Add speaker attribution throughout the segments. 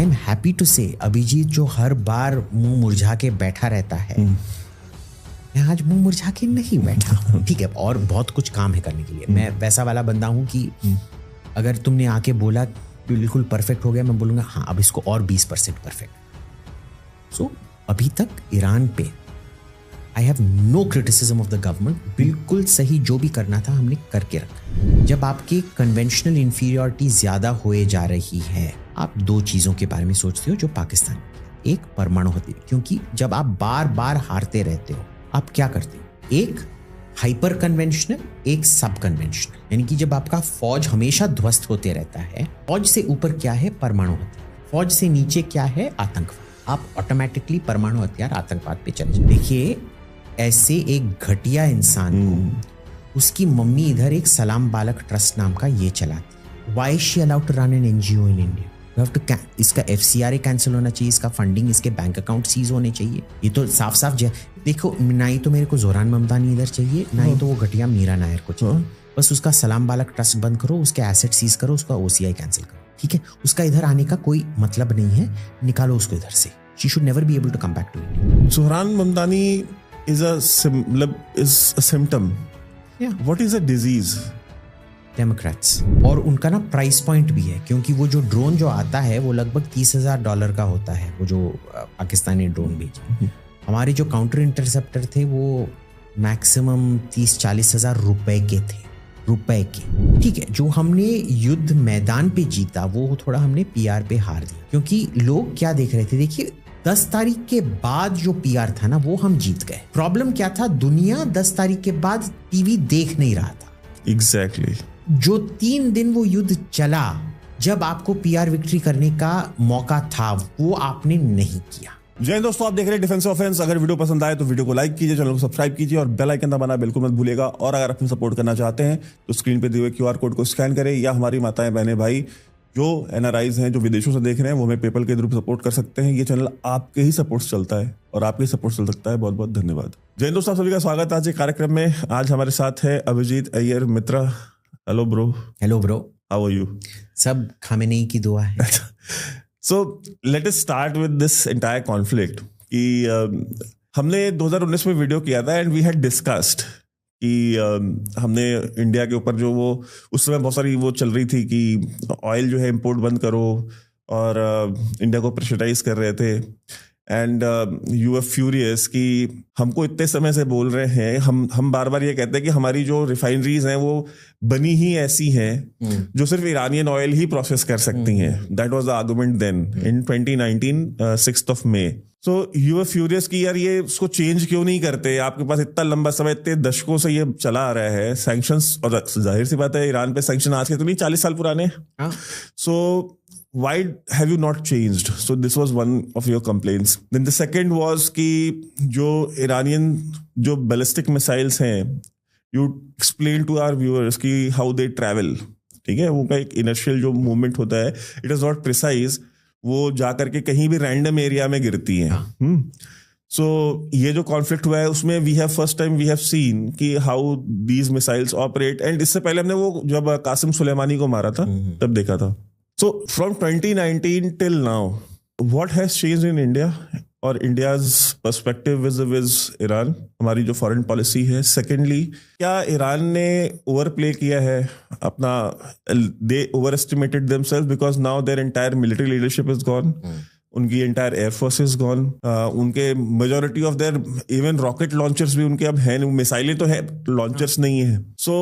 Speaker 1: I am happy to से अभिजीत जो हर बार मुंह मुरझा के बैठा रहता है, मैं आज मुंह मुरझा के नहीं बैठा हूँ, ठीक है, और बहुत कुछ काम है करने के लिए। मैं वैसा वाला बंदा हूँ कि अगर तुमने आके बोला बिल्कुल परफेक्ट हो गया, मैं बोलूँगा हाँ अब इसको और 20% परफेक्ट। सो अभी तक ईरान पे I have no criticism of the government, बिल्कुल सही जो भी करना था हमने करके रखा। जब आपकी कन्वेंशनल इंफीरियरिटी ज़्यादा होए जा रही है, आप दो चीज़ों के बारे में सोचते हो जो पाकिस्तान, एक परमाणु हथियार, क्योंकि जब आप बार बार हारते रहते हो आप क्या करते हो, एक हाइपर कन्वेंशनल, एक सब कन्वेंशनल, यानी कि जब आपका फौज हमेशा ध्वस्त होते रहता है, फौज से ऊपर क्या है परमाणु हथियार, फौज से नीचे क्या है आतंकवाद, आप ऑटोमेटिकली परमाणु हथियार आतंकवाद पे चले जाते। देखिए ऐसे एक घटिया इंसान को उसकी मम्मी इधर एक सलाम बालक ट्रस्ट नाम का ये चलाती, why is she allowed to run an NGO in India? You have to, इसका एफसीआरए कैंसिल होना चाहिए, इसका फंडिंग, इसके बैंक अकाउंट सीज होने चाहिए। ये तो साफ साफ देखो, ना ही तो मेरे को जोरान ममतानी इधर चाहिए, ना ही तो वो घटिया मीरा नायर को चाहिए। बस उसका सलाम बालक ट्रस्ट बंद करो, उसके एसेट सीज करो, उसका ओसीआई कैंसिल करो, ठीक है? उसका इधर आने का कोई मतलब नहीं है, निकालो उसको इधर से। She should never be able to come back to India.
Speaker 2: Zohran Mamdani is a symptom.
Speaker 1: Yeah.
Speaker 2: What is a disease?
Speaker 1: Democrats, और उनका ना प्राइस पॉइंट भी है, क्योंकि वो जो ड्रोन जो आता है वो लगभग $30,000 का होता है, वो जो पाकिस्तानी ड्रोन भेजे। हमारे जो काउंटर इंटरसेप्टर थे वो मैक्सिमम 30-40 हज़ार रुपए के थे, रुपए के, ठीक है। जो हमने युद्ध मैदान पे जीता वो थोड़ा हमने पीआर पे हार दिया, क्योंकि लोग क्या देख रहे थे, देखिए 10 तारीख के बाद जो पीआर था ना वो हम जीत गए। प्रॉब्लम क्या था, दुनिया 10 तारीख के बाद टीवी देख नहीं रहा था।
Speaker 2: एग्जैक्टली
Speaker 1: जो 3 दिन वो युद्ध चला, जब आपको पीआर विक्ट्री करने का मौका था, वो आपने नहीं किया।
Speaker 2: जय हिंद दोस्तों, आप देख रहे हैं डिफेंस ऑफेंस। अगर वीडियो पसंद आए तो वीडियो को लाइक कीजिए, चैनल को सब्सक्राइब कीजिए और बेल आइकन दबाना बिल्कुल मत भूलिएगा। और अगर आप सपोर्ट करना चाहते हैं तो स्क्रीन पे दिए हुए क्यूआर कोड को स्कैन करें, या हमारी माताएं बहनें भाई जो एनआरआईज हैं जो विदेशों से देख रहे हैं वो हमें पेपल के थ्रू सपोर्ट कर सकते हैं। ये चैनल आपके ही सपोर्ट से चलता है और आपके ही सपोर्ट चल सकता है। बहुत बहुत धन्यवाद। जय हिंद दोस्तों, सभी का स्वागत है आज के कार्यक्रम में। आज हमारे साथ है Abhijit Iyer Mitra. Hello bro.
Speaker 1: Hello bro,
Speaker 2: how are you?
Speaker 1: सब खामेनेई की दुआ है।
Speaker 2: So let us start with this entire conflict कि हमने 2019 में वीडियो किया था एंड वी हैड डिस्कस्ड कि हमने इंडिया के ऊपर जो वो उस समय बहुत सारी वो चल रही थी कि ऑयल जो है इंपोर्ट बंद करो, और इंडिया को प्रेशराइज कर रहे थे। एंड यू आर फ्यूरियस कि हमको इतने समय से बोल रहे हैं, हम बार बार ये कहते हैं कि हमारी जो रिफाइनरीज हैं वो बनी ही ऐसी हैं जो सिर्फ ईरानियन ऑयल ही प्रोसेस कर सकती हैं। That was the argument then in 2019 6 May. So you are furious कि यार ये उसको चेंज क्यों नहीं करते? आपके पास इतना लंबा समय, इतने दशकों से ये चला आ रहा है सैंक्शंस, और जाहिर सी बात है ईरान पे सैंक्शन आज के तो नहीं, 40 साल पुराने। सो why have you not changed? So this was one of your complaints. Then the second was कि जो ईरानियन जो बैलिस्टिक मिसाइल्स हैं, you explain to our viewers कि how they travel, ठीक है? वो का एक inertial जो मूवमेंट होता है, it is not precise, वो जा करके कहीं भी रैंडम एरिया में गिरती हैं। सो ये जो कॉन्फ्लिक्ट हुआ है उसमें we have first time we have seen कि how these missiles operate. And इससे पहले हमने वो जब कासिम सुलेमानी को मारा था तब देखा था। So from 2019 till now, what has changed in India or India's perspective vis-a-vis Iran? हमारी जो foreign policy है। Secondly, क्या ईरान ने overplay किया है अपना? They overestimated themselves because now their entire military leadership is gone. उनकी एंटायर एयरफोर्स इज गॉन। उनके majority of their even rocket launchers भी उनके अब हैं, मिसाइलें तो है, लॉन्चर्स नहीं है। So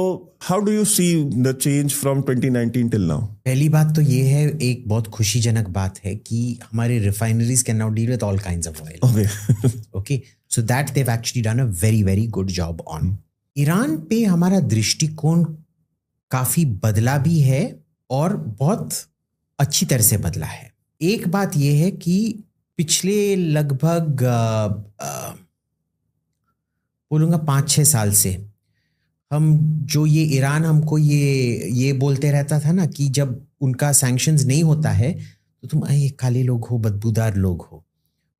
Speaker 2: how do you see the change from 2019 till now?
Speaker 1: पहली बात तो ये है, एक बहुत खुशीजनक बात है कि हमारे refineries can now deal with all kinds of oil. Okay, so that they have actually done a very very good job on. Iran पे हमारा दृष्टिकोण काफी बदला भी है और बहुत अच्छी तरह से बदला है। एक बात यह है कि पिछले लगभग बोलूँगा 5-6 साल से हम जो ये ईरान हमको ये बोलते रहता था ना कि जब उनका सैंक्शंस नहीं होता है तो तुम ये काले लोग हो, बदबूदार लोग हो,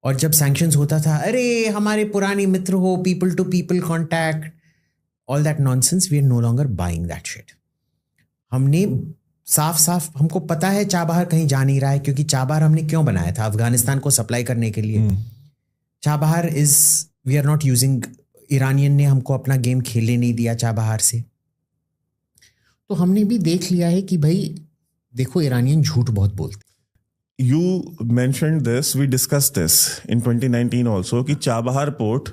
Speaker 1: और जब सैंक्शंस होता था अरे हमारे पुराने मित्र हो, people to people contact, all that nonsense, we are no longer buying that shit. हमने साफ साफ हमको पता है चाबहार कहीं जा नहीं रहा है, क्योंकि चाबहार हमने क्यों बनाया था? अफगानिस्तान को सप्लाई करने के लिए। Chabahar we are not using, Iranian ने हमको अपना गेम खेलने नहीं दिया चाबहार से। तो हमने भी देख लिया है कि भाई देखो, ईरानियन झूठ बहुत बोलते।
Speaker 2: You mentioned this, we discussed this in 2019 also, कि Chabahar port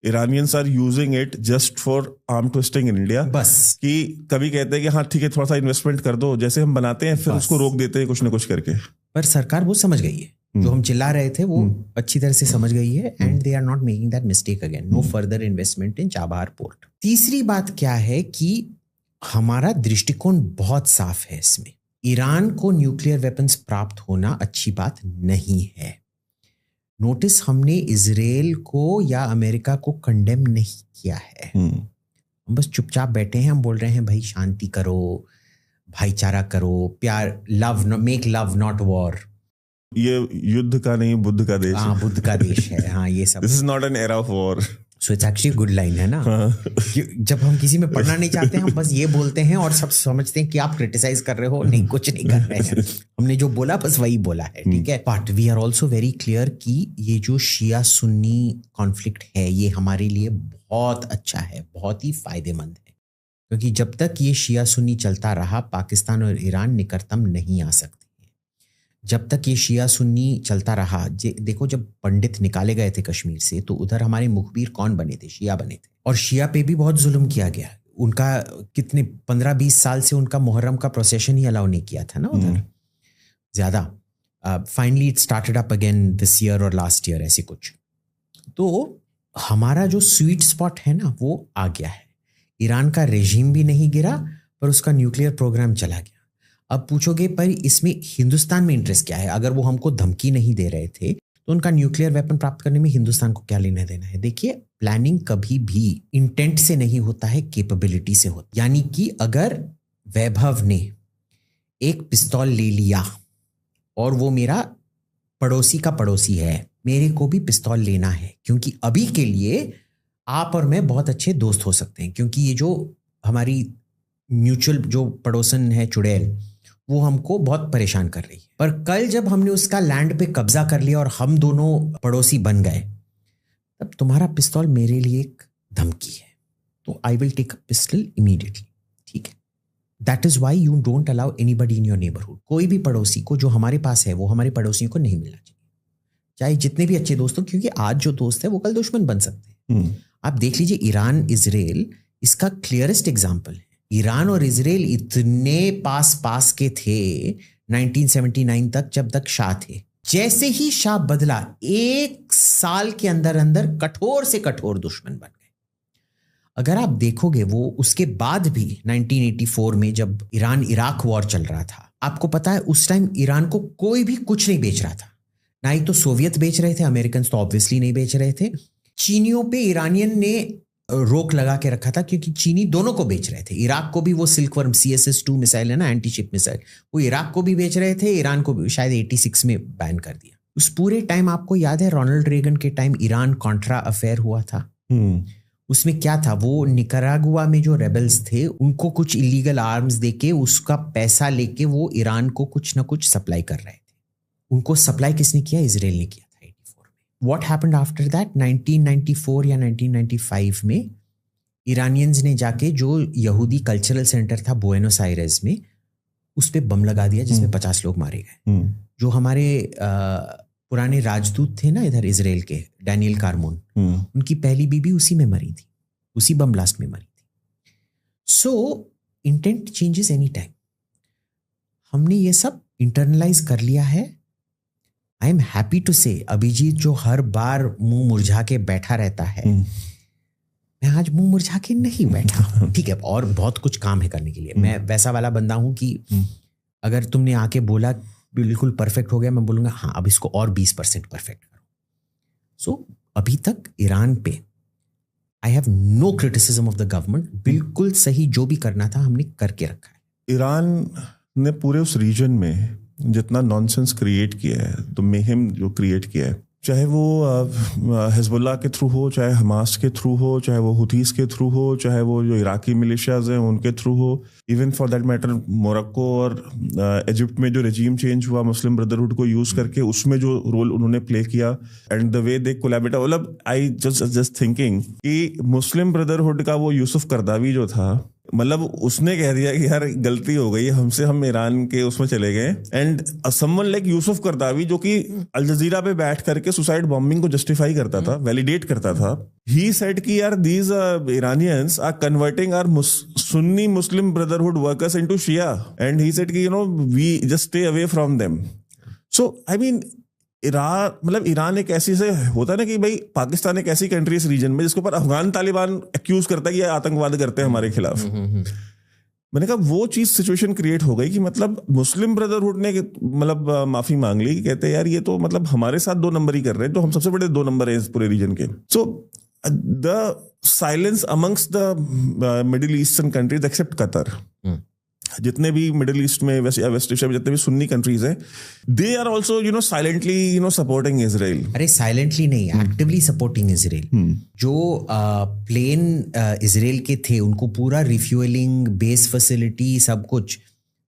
Speaker 2: Iranians are using it just for arm twisting in India.
Speaker 1: बस
Speaker 2: कि कभी कहते हैं कि हाँ ठीक है, थोड़ा सा इन्वेस्टमेंट कर दो, जैसे हम बनाते हैं फिर उसको रोक देते हैं कुछ ना कुछ करके। पर
Speaker 1: सरकार वो समझ गई है, जो हम चिल्ला रहे थे वो अच्छी तरह से समझ गई है, and they are not making that mistake again. No further investment in Chabahar port. तीसरी बात क्या है कि हमारा दृष्टिकोण बहुत साफ है इसमें। ईरान को न्यूक्लियर वेपन्स प्राप्त होना अच्छी बात नहीं है। नोटिस, हमने इजराइल को या अमेरिका को कंडेम नहीं किया है। हम बस चुपचाप बैठे हैं। हम बोल रहे हैं भाई शांति करो, भाईचारा करो, प्यार, love, make love not war.
Speaker 2: ये युद्ध का नहीं बुद्ध का देश।
Speaker 1: हाँ, बुद्ध का देश है। हाँ, ये सब।
Speaker 2: This is not an era of war.
Speaker 1: So it's actually good line है ना। जब हम किसी में पढ़ना नहीं चाहते हैं, हम बस ये बोलते हैं और सब समझते हैं कि आप क्रिटिसाइज कर रहे हो। नहीं, कुछ नहीं कर रहे हैं। हमने जो बोला बस वही बोला है, ठीक है। But we are also very clear कि ये जो शिया सुन्नी कॉन्फ्लिक्ट है, ये हमारे लिए बहुत अच्छा है, बहुत ही फायदेमंद है। क्योंकि जब तक ये शिया सुन्नी चलता रहा, पाकिस्तान और ईरान निकटतम नहीं आ सकते। जब तक ये शिया सुन्नी चलता रहा, देखो जब पंडित निकाले गए थे कश्मीर से, तो उधर हमारे मुखबिर कौन बने थे? शिया बने थे। और शिया पे भी बहुत जुल्म किया गया। उनका कितने 15-20 साल से उनका मुहर्रम का प्रोसेशन ही अलाउ नहीं किया था ना उधर ज्यादा। Finally it started up again this year और लास्ट ईयर, ऐसे कुछ। तो हमारा जो स्वीट स्पॉट है ना, वो आ गया है। ईरान का रेजिम भी नहीं गिरा, पर उसका न्यूक्लियर प्रोग्राम चला गया। अब पूछोगे पर इसमें हिंदुस्तान में इंटरेस्ट क्या है? अगर वो हमको धमकी नहीं दे रहे थे, तो उनका न्यूक्लियर वेपन प्राप्त करने में हिंदुस्तान को क्या लेना देना है? देखिए, प्लानिंग कभी भी इंटेंट से नहीं होता है, कैपेबिलिटी से होता। यानी कि अगर वैभव ने एक पिस्तौल ले लिया और वो मेरा पड़ोसी का पड़ोसी है, मेरे को भी पिस्तौल लेना है, क्योंकि अभी के लिए आप और मैं बहुत अच्छे दोस्त हो सकते हैं, क्योंकि ये जो हमारी म्यूचुअल जो पड़ोसन है चुड़ैल, वो हमको बहुत परेशान कर रही है। पर कल जब हमने उसका लैंड पे कब्जा कर लिया और हम दोनों पड़ोसी बन गए, तब तुम्हारा पिस्तौल मेरे लिए एक धमकी है। तो I will take a pistol immediately, ठीक है। That is why you don't allow anybody in your neighbourhood. कोई भी पड़ोसी को जो हमारे पास है, वो हमारे पड़ोसियों को नहीं मिलना चाहिए, चाहे जितने भी अच्छे दोस्त हो, क्योंकि आज जो दोस्त है वो कल दुश्मन बन सकते हैं। आप देख लीजिए, ईरान इजराइल इसका क्लियरेस्ट एग्जाम्पल है। ईरान और इजराइल इतने पास के थे 1979 तक, जब तक शाह थे। जैसे ही शाह बदला, 1 साल के अंदर अंदर कठोर से कठोर दुश्मन बन गए। अगर आप देखोगे, वो उसके बाद भी 1984 में जब ईरान इराक वॉर चल रहा था, आपको पता है उस टाइम ईरान को कोई भी कुछ नहीं बेच रहा था। ना ही तो सोवियत बेच रहे थे, अमेरिकन तो ऑब्वियसली नहीं बेच रहे थे। चीनियों पे ईरानियन ने रोक लगा के रखा था, क्योंकि चीनी दोनों को बेच रहे थे। इराक को भी वो सिल्कवर्म CSS-2 मिसाइल है ना, एंटी शिप मिसाइल, वो इराक को भी बेच रहे थे, ईरान को भी शायद 86 में बैन कर दिया। उस पूरे टाइम आपको याद है, रोनाल्ड रेगन के टाइम ईरान कॉन्ट्रा अफेयर हुआ था। उसमें क्या था, वो निकारागुआ में जो रेबल्स थे, उनको कुछ इलीगल आर्म्स देके, उसका पैसा लेके वो ईरान को कुछ ना कुछ सप्लाई कर रहे थे। उनको सप्लाई किसने किया? इजराइल ने किया। What happened after that? 1994 या 1995 में ईरानियंस ने जाके जो यहूदी कल्चरल सेंटर था बुएनोस आयरेस में, उस पे बम लगा दिया, जिसमें 50 लोग मारे गए। जो हमारे पुराने राजदूत थे ना इधर इजराइल के, डैनियल कारमोन, उनकी पहली बीबी उसी में मरी थी, उसी बम ब्लास्ट में मरी थी। सो इंटेंट चेंजेस एनी टाइम। हमने ये सब इंटरनलाइज कर लिया है। आई एम हैप्पी टू से, अभिजीत जो हर बार मुंह मुरझा के बैठा रहता है, मैं आज मुंह मुरझा के नहीं बैठा, ठीक है। और बहुत कुछ काम है करने के लिए। मैं वैसा वाला बंदा हूं कि अगर तुमने आके बोला बिल्कुल परफेक्ट हो गया, मैं बोलूंगा हाँ, अब इसको और 20% परफेक्ट करो। सो अभी तक ईरान पे I have no criticism of the government. बिल्कुल सही, जो भी करना था हमने करके रखा है।
Speaker 2: ईरान ने पूरे उस रीजन में जितना नॉनसेंस क्रिएट किया है, तो मेहम जो क्रिएट किया है, चाहे वो हिजबुल्लाह के थ्रू हो, चाहे हमास के थ्रू हो, चाहे वो हुथीस के थ्रू हो, चाहे वो जो इराकी मिलिशियाज हैं उनके थ्रू हो, even for that matter Morocco और इजिप्ट में जो रेजिम चेंज हुआ मुस्लिम ब्रदरहुड को यूज करके, उसमें जो रोल उन्होंने प्ले किया and the way they collaborate, मतलब आई जस्ट थिंकिंग कि मुस्लिम ब्रदरहुड का वो यूसुफ करदावी जो था, मतलब उसने कह दिया कि यार गलती हो गई हमसे, हम ईरान के उसमें चले गए, and someone like Yusuf Qaradawi जो कि अल जजीरा पे बैठ करके सुसाइड बॉम्बिंग को जस्टिफाई करता था, वैलिडेट करता था, ही सेड कि यार these Iranians are converting our Sunni Muslim brotherhood workers into Shia, and he said कि we just stay away from them. So I mean Iran एक ऐसी से होता है ना कि भाई पाकिस्तान एक ऐसी कंट्री इस रीजन में जिसके ऊपर अफगान तालिबान एक्यूज करता है कि ये आतंकवाद करते हैं हमारे खिलाफ. मैंने कहा वो चीज सिचुएशन क्रिएट हो गई कि मतलब मुस्लिम ब्रदरहुड ने मतलब माफी मांग ली, कहते हैं यार ये तो मतलब हमारे साथ 2 नंबर ही कर रहे हैं, तो हम सबसे बड़े 2 नंबर हैं इस पूरे रीजन के. So the silence amongst the Middle Eastern countries except Qatar, जितने भी मिडिल ईस्ट में वेस्ट एशिया में जितने भी सुन्नी कंट्रीज हैं, they are also silently supporting Israel.
Speaker 1: अरे साइलेंटली नहीं, एक्टिवली सपोर्टिंग इजराइल. जो प्लेन इजराइल के थे उनको पूरा रिफ्यूलिंग, बेस फैसिलिटी, सब कुछ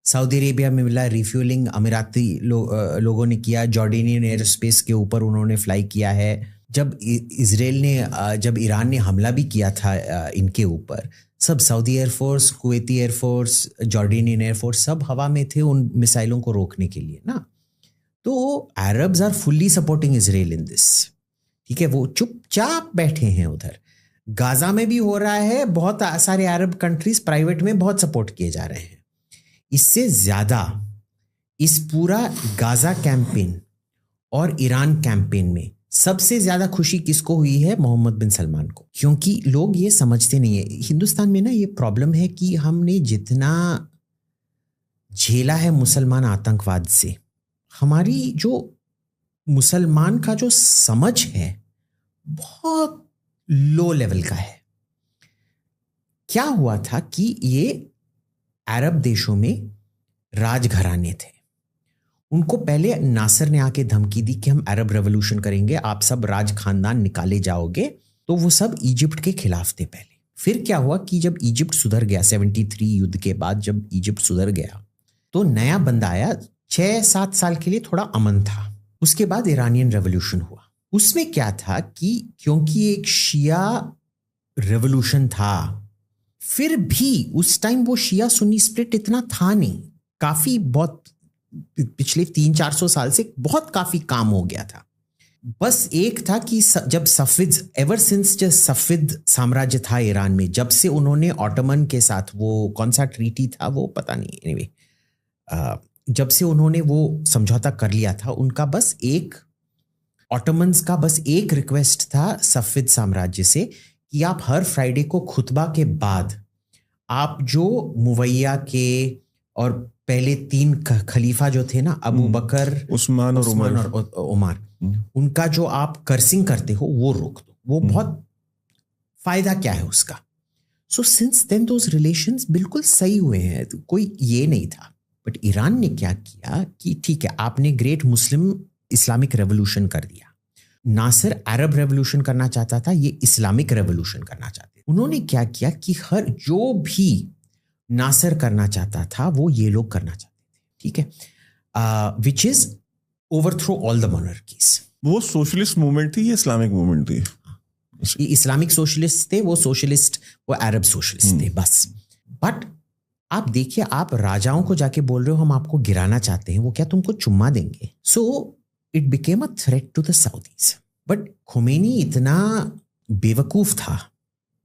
Speaker 1: सऊदी अरेबिया में मिला. रिफ्यूलिंग अमीराती लोगों ने किया, जॉर्डेनियन एयर स्पेस के ऊपर उन्होंने फ्लाई किया है. जब इजराइल ने जब ईरान ने हमला भी किया था इनके ऊपर, सब Saudi air force, Kuwaiti air force, Jordanian air force सब हवा में थे उन मिसाइलों को रोकने के लिए ना. तो Arabs are fully supporting Israel in this. ठीक है, वो चुपचाप बैठे हैं उधर. गाजा में भी हो रहा है, बहुत सारे अरब कंट्रीज प्राइवेट में बहुत सपोर्ट किए जा रहे हैं. इससे ज्यादा इस पूरा गाजा कैंपेन और ईरान कैंपेन में सबसे ज्यादा खुशी किसको हुई है? मोहम्मद बिन सलमान को. क्योंकि लोग ये समझते नहीं है, हिंदुस्तान में ना ये प्रॉब्लम है कि हमने जितना झेला है मुसलमान आतंकवाद से, हमारी जो मुसलमान का जो समझ है बहुत लो लेवल का है. क्या हुआ था कि ये अरब देशों में राजघराने थे, उनको पहले नासर ने आके धमकी दी कि हम अरब रेवोल्यूशन करेंगे, आप सब राज खानदान निकाले जाओगे. तो वो सब इजिप्ट के खिलाफ थे पहले. फिर क्या हुआ कि जब इजिप्ट सुधर गया, 73 युद्ध के बाद जब इजिप्ट सुधर गया, तो नया बंदा आया. 6-7 साल के लिए थोड़ा अमन था. उसके बाद ईरानियन रेवोल्यूशन हुआ. उसमें क्या था कि क्योंकि एक शिया रेवोल्यूशन था, फिर भी उस टाइम वो शिया सुन्नी स्प्लिट इतना था नहीं. काफी बहुत पिछले 300-400 साल से बहुत काफी काम हो गया था. बस एक था कि जब सफिद, एवर सिंस जब सफिद साम्राज्य था ईरान में, जब से उन्होंने ऑटोमन के साथ, वो कौन सा ट्रीटी था वो पता नहीं, एनीवे जब से उन्होंने वो समझौता कर लिया था, उनका बस एक, ऑटोमन्स का बस एक रिक्वेस्ट था सफिद साम्राज्य से कि आप हर फ्राइडे को खुतबा के बाद आप जो मुवैया के और पहले 3 खलीफा जो थे ना, अबू बकर, उस्मान और उमर, उनका जो आप कर्सिंग करते हो वो रोक दो. वो बहुत फायदा क्या है उसका. So since then those relations बिल्कुल सही हुए हैं, कोई ये नहीं था. बट ईरान ने क्या किया कि ठीक है, आपने ग्रेट मुस्लिम इस्लामिक रेवोल्यूशन कर दिया. नासिर अरब रेवोल्यूशन करना चाहता था, ये इस्लामिक रेवोल्यूशन करना चाहते. उन्होंने क्या किया कि हर जो भी नासिर करना चाहता था वो ये लोग करना चाहते थे. ठीक है, which is overthrow all the monarchies.
Speaker 2: वो सोशलिस्ट मूवमेंट थी, ये इस्लामिक मूवमेंट थी.
Speaker 1: ये इस्लामिक सोशलिस्ट थे, वो सोशलिस्ट, वो अरब सोशलिस्ट थे बस. बट आप देखिए, आप राजाओं को जाके बोल रहे हो हम आपको गिराना चाहते हैं, वो क्या तुमको चुम्मा देंगे? So it became a threat to the Saudis. But Khomeini इतना बेवकूफ था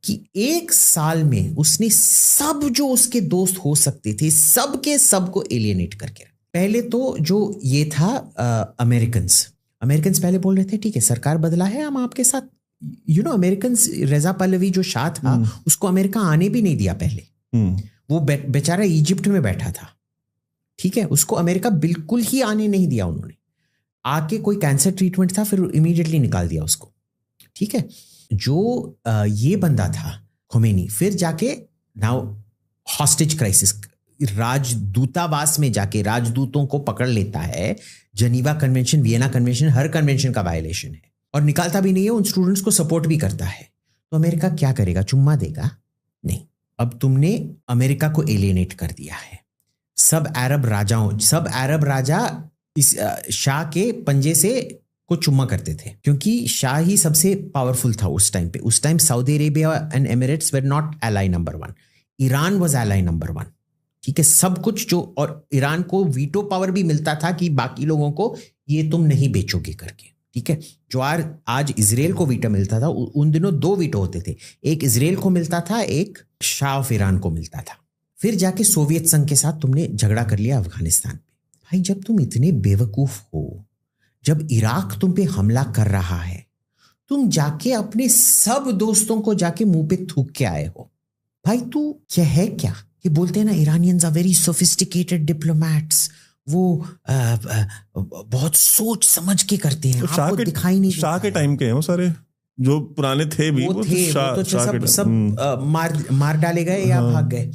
Speaker 1: कि 1 साल में उसने सब जो उसके दोस्त हो सकते थे सबको एलियनेट करके. पहले तो जो ये था अमेरिकन्स पहले बोल रहे थे ठीक है सरकार बदला है, हम आपके साथ, अमेरिकन्स, रेजा पहलवी जो शाह था उसको अमेरिका आने भी नहीं दिया पहले. वो बेचारा इजिप्ट में बैठा था. ठीक है, उसको अमेरिका बिल्कुल ही आने नहीं दिया. उन्होंने आके, कोई कैंसर ट्रीटमेंट था, फिर इमीडिएटली निकाल दिया उसको. ठीक है, जो ये बंदा था खोमेनी, फिर जाके नाउ हॉस्टेज क्राइसिस राजदूतावास में जाके राजदूतों को पकड़ लेता है, जनीवा कन्वेंशन, वियना कन्वेंशन, हर कन्वेंशन का वायलेशन है, और निकालता भी नहीं है, उन स्टूडेंट्स को सपोर्ट भी करता है, तो अमेरिका क्या करेगा? चुम्मा देगा? नहीं। अब तुमने अमेरिका को एलियनेट कर दिया है। सब अरब राजा इस शाह के पंजे से को चुम्मा करते थे, क्योंकि शाह ही सबसे पावरफुल था उस टाइम पे। उस time Saudi Arabia and Emirates were not ally number 1, Iran was ally number 1। ठीक है, सब कुछ जो, और ईरान को वीटो पावर भी मिलता था कि बाकी लोगों को ये तुम नहीं बेचोगे करके। ठीक है, जो आज इजराइल को वीटो मिलता था, उन दिनों 2 वीटो होते थे, एक इजराइल को मिलता था, एक शाह ऑफ ईरान को मिलता था। फिर जाके सोवियत संघ के साथ तुमने झगड़ा कर लिया अफगानिस्तान पे। भाई जब तुम इतने बेवकूफ हो, जब इराक तुम पे हमला कर रहा है, तुम जाके अपने सब दोस्तों को जाके मुंह पे थूक के आए हो। भाई तू क्या है क्या? ये बोलते हैं ना, Iranians are very sophisticated diplomats, वो बहुत सोच समझ के करते हैं, आपको दिखाई नहीं।
Speaker 2: शाह के टाइम के हैं वो सारे, जो पुराने थे भी, वो थे,
Speaker 1: वो तो सब मार डाले गए या भाग गए।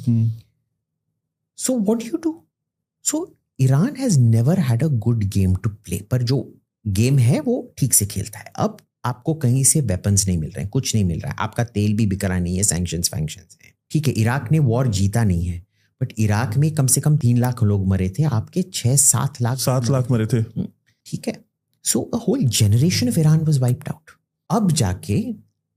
Speaker 1: So what you do? So Iran has never had a good game to play, पर जो गेम है वो ठीक से खेलता है। अब आपको कहीं से वेपन्स नहीं मिल रहे हैं, कुछ नहीं मिल रहा है, आपका तेल भी बिक रहा नहीं है, सैंक्शंस है। ठीक है, इराक ने वॉर जीता नहीं है, बट इराक में कम से कम 3 लाख लोग मरे थे, आपके 6-7 लाख
Speaker 2: मरे थे।
Speaker 1: ठीक है, so a whole generation of Iran was wiped out. अब जाके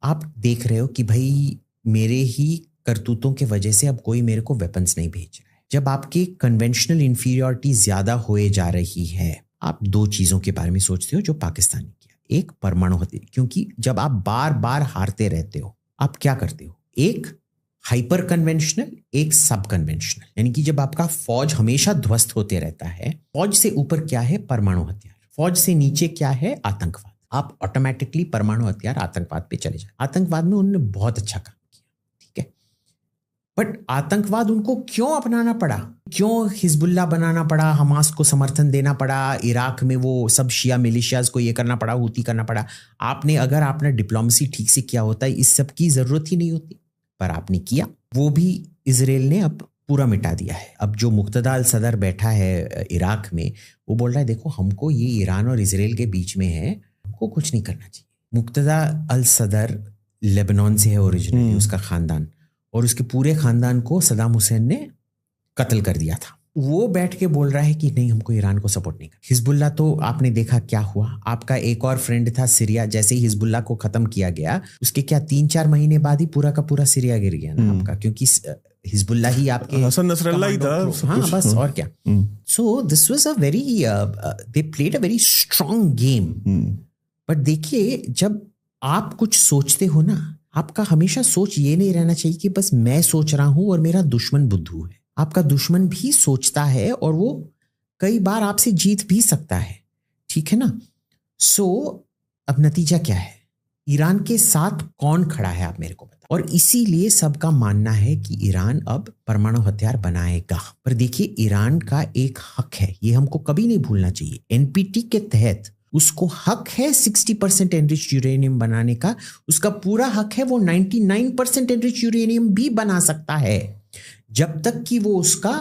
Speaker 1: आप देख रहे हो कि भाई मेरे ही करतूतों के वजह से अब कोई मेरे को वेपन्स नहीं भेज रहा है। जब आपकी कन्वेंशनल इंफीरियरिटी ज्यादा होए जा रही है, आप 2 चीजों के बारे में सोचते हो जो पाकिस्तान ने किया। एक, परमाणु हथियार, क्योंकि जब आप बार बार हारते रहते हो, आप क्या करते हो? एक हाइपर कन्वेंशनल, एक सब कन्वेंशनल, यानी कि जब आपका फौज हमेशा ध्वस्त होते रहता है, फौज से ऊपर क्या है? परमाणु हथियार, फौज से नीचे क्या है? आतंकवाद। आप ऑटोमेटिकली परमाणु हथियार आतंकवाद पे चले जाए। आतंकवाद में उन्होंने बहुत अच्छा काम किया, ठीक है, बट आतंकवाद उनको क्यों अपनाना पड़ा? क्यों हिजबुल्लाह बनाना पड़ा, हमास को समर्थन देना पड़ा, इराक में वो सब शिया मिलिशियाज को ये करना पड़ा, हुती करना पड़ा? आपने अगर आपने डिप्लोमेसी ठीक से किया होता है, इस सब की जरूरत ही नहीं होती, पर आपने किया। वो भी इजराइल ने अब पूरा मिटा दिया है। अब जो मुक्तदा अल सदर बैठा है इराक में, वो बोल रहा है देखो हमको ये ईरान और इजराइल के बीच में है, हमको कुछ नहीं करना चाहिए। मुक्तदा अल सदर लेबनान से है ओरिजिनली, उसका खानदान, और उसके पूरे खानदान को सदाम हुसैन ने कत्ल कर दिया था। वो बैठ के बोल रहा है कि नहीं, हमको ईरान को सपोर्ट नहीं करना। हिजबुल्लाह तो आपने देखा क्या हुआ, आपका एक और फ्रेंड था सीरिया, जैसे ही हिजबुल्लाह को खत्म किया गया, उसके क्या 3-4 महीने बाद ही पूरा का पूरा सीरिया गिर गया ना आपका, क्योंकि हिजबुल्लाह ही आपके
Speaker 2: हसन नसरल्लाह ही था।
Speaker 1: हाँ बस, और क्या। So this was a very, they played a very strong game. But देखिए, जब आप कुछ सोचते हो ना, आपका हमेशा सोच ये नहीं रहना चाहिए कि बस मैं सोच रहा हूं और मेरा दुश्मन बुद्धू है। आपका दुश्मन भी सोचता है और वो कई बार आपसे जीत भी सकता है, ठीक है ना। सो अब नतीजा क्या है? ईरान के साथ कौन खड़ा है, आप मेरे को बताओ। और इसीलिए सबका मानना है कि ईरान अब परमाणु हथियार बनाएगा। पर देखिए, ईरान का एक हक है, ये हमको कभी नहीं भूलना चाहिए। एनपीटी के तहत उसको हक है 60% एनरिच्ड यूरेनियम बनाने का, उसका पूरा हक है, वो 99% एनरिच्ड यूरेनियम भी बना सकता है, जब तक कि वो उसका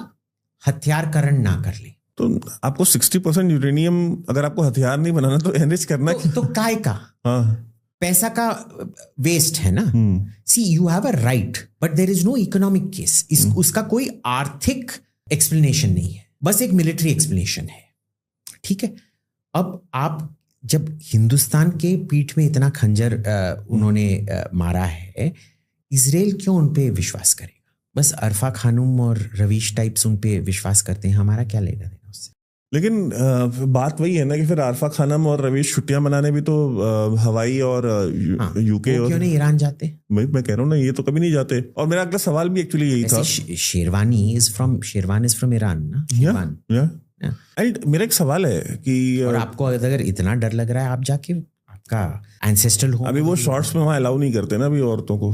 Speaker 1: हथियारकरण ना कर ले।
Speaker 2: तो आपको 60% यूरेनियम, अगर आपको हथियार नहीं बनाना तो एनरिच करना
Speaker 1: तो काय का? हाँ, पैसा का वेस्ट है ना। See, you have a right, but there is no economic case. उसका कोई आर्थिक एक्सप्लेनेशन नहीं है, बस एक मिलिट्री एक्सप्लेनेशन है, ठीक है। अब आप जब हिंदुस्तान के पीठ में इतना खंजर उन्होंने मारा है, इजराइल क्यों उन पे विश्वास करेगा? बस अरफा खानूम और रवीश टाइप्स उन पे विश्वास करते हैं, हमारा क्या लेना देना उससे?
Speaker 2: लेकिन बात वही है ना कि फिर अरफा खानम और रवीश छुट्टियां मनाने भी तो हवाई और यूके और
Speaker 1: क्यों नहीं ईरान जाते?
Speaker 2: मैं कह रहा हूँ ना, ये तो कभी नहीं जाते। और मेरा अगला सवाल भी एक्चुअली यही था।
Speaker 1: शेरवान इज फ्रॉम ईरान ना।
Speaker 2: एंड मेरा एक सवाल है कि
Speaker 1: और आपको अगर इतना डर लग रहा है, आप जाके आपका एंसेस्ट्रल होम,
Speaker 2: अभी वो शॉर्ट्स में वहाँ अलाउ नहीं करते ना अभी औरतों को,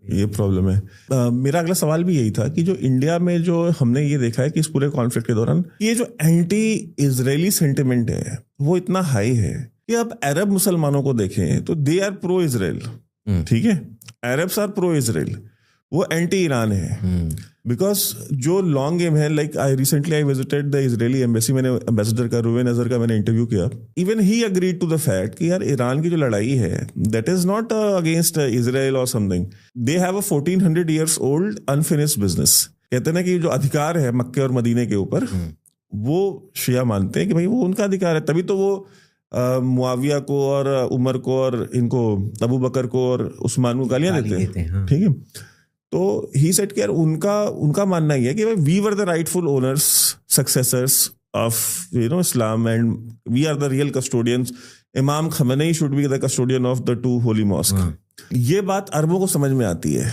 Speaker 2: ये प्रॉब्लम है। मेरा अगला सवाल भी यही था कि जो इंडिया में जो हमने ये देखा है कि इस पूरे कॉन्फ्लिक्ट के दौरान ये जो एंटी इजरायली सेंटिमेंट है वो इतना हाई है कि आप अरब मुसलमानों को देखें तो दे आर प्रो इजराइल, ठीक है, अरब्स आर प्रो इजराइल। वो एंटी ईरान है, बिकॉज जो लॉन्ग गेम है, like I recently visited the Israeli embassy, मैंने एम्बेसडर का रूवेन अजहर का मैंने इंटरव्यू किया. Even he agreed to the fact कि यार ईरान की जो लड़ाई है that is not against Israel और something, they have a 1400 years old unfinished business. कहते हैं ना कि जो अधिकार है मक्के और मदीने के ऊपर, वो शिया मानते हैं कि भाई वो उनका अधिकार है, तभी तो वो मुआविया को और उमर को और इनको अबू बकर को और उस्मान को गालियां देते हैं. ठीक है, तो ही सेड कि यार उनका मानना ही है कि we were the rightful owners, successors of Islam, and we are the real custodians. Imam Khamenei should be the custodian of the 2 holy mosque. ये बात अरबों को समझ में आती है.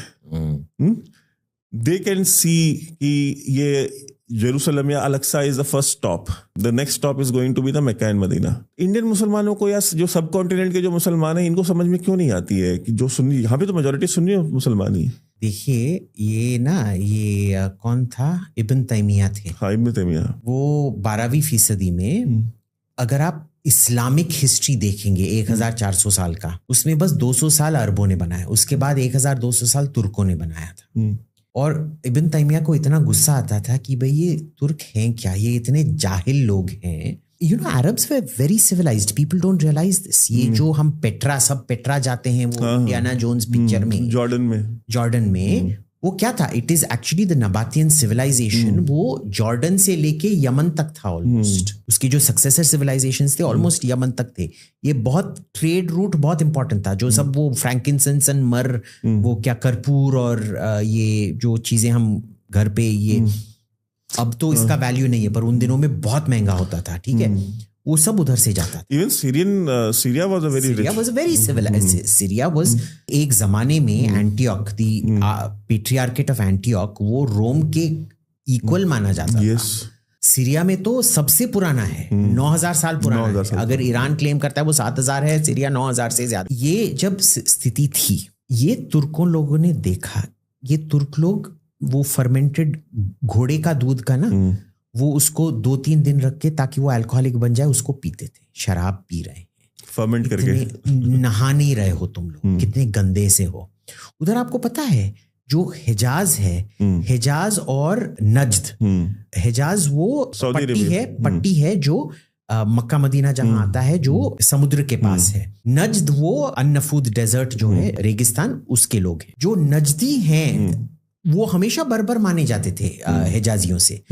Speaker 2: दे कैन सी कि ये जेरूसलम या Al-Aqsa is the first stop, the next stop is going to be the Mecca and Medina. Indian मुसलमानों को या जो सब कॉन्टिनेंट के जो मुसलमान हैं, इनको समझ में क्यों नहीं आती है कि जो सुन्नी, यहाँ पे तो मेजोरिटी सुन्नी मुसलमान ही.
Speaker 1: देखिए ये कौन था, इब्न तैमिया थे.
Speaker 2: हाँ, इब्न तैमिया. वो
Speaker 1: 12वीं सदी में अगर आप इस्लामिक हिस्ट्री देखेंगे 1400 साल का, उसमें बस 200 साल अरबों ने बनाया, उसके बाद 1200 साल तुर्कों ने बनाया था. और इब्न तैमिया को इतना गुस्सा आता था कि भाई ये तुर्क हैं क्या, ये इतने जाहिल लोग हैं. Arabs were very civilised, people don't realise this. ये जो हम पेट्रा जाते हैं वो इंडियाना जोन्स पिक्चर में, जॉर्डन में वो क्या था, it is actually the Nabataean civilisation. वो जॉर्डन से लेके यमन तक था ऑलमोस्ट. उसकी जो सक्सेसर सिविलाइजेशंस थे ऑलमोस्ट यमन तक थे. ये बहुत ट्रेड रूट बहुत इंपॉर्टेंट था. जो सब वो फ्रैंकिंसेंस एंड मर, वो क्या कर्पूर और ये जो चीजें हम घर पे, ये अब तो इसका वैल्यू नहीं है, पर उन दिनों में बहुत महंगा होता था. ठीक है, वो सब उधर से जाता था.
Speaker 2: Even Syria was a very
Speaker 1: civilised. Syria was एक जमाने में Antioch, the patriarchate of Antioch, वो रोम के इक्वल माना जाता था. सीरिया में तो सबसे पुराना है, 9000 साल पुराना है. अगर ईरान क्लेम करता है वो 7000 है, सीरिया 9000 से ज्यादा. ये जब स्थिति थी, ये तुर्कों लोगों ने देखा, ये तुर्क लोग वो फर्मेंटेड घोड़े का दूध का ना, वो उसको 2-3 दिन रख के ताकि वो अल्कोहलिक बन जाए, उसको पीते थे. शराब पी रहे हैं
Speaker 2: फर्मेंट करके,
Speaker 1: नहा नहीं रहे हो तुम लोग, कितने गंदे से हो. उधर आपको पता है जो हिजाज है, हिजाज और नज्द, हिजाज वो पट्टी है जो मक्का मदीना जहां आता है, जो समुद्र के पास है. नज्द वो अन्नफूद डेजर्ट जो है, रेगिस्तान, उसके लोग हैं. जो नजदी हैं वो हमेशा बर्बर माने जाते थे हिजाजियों से.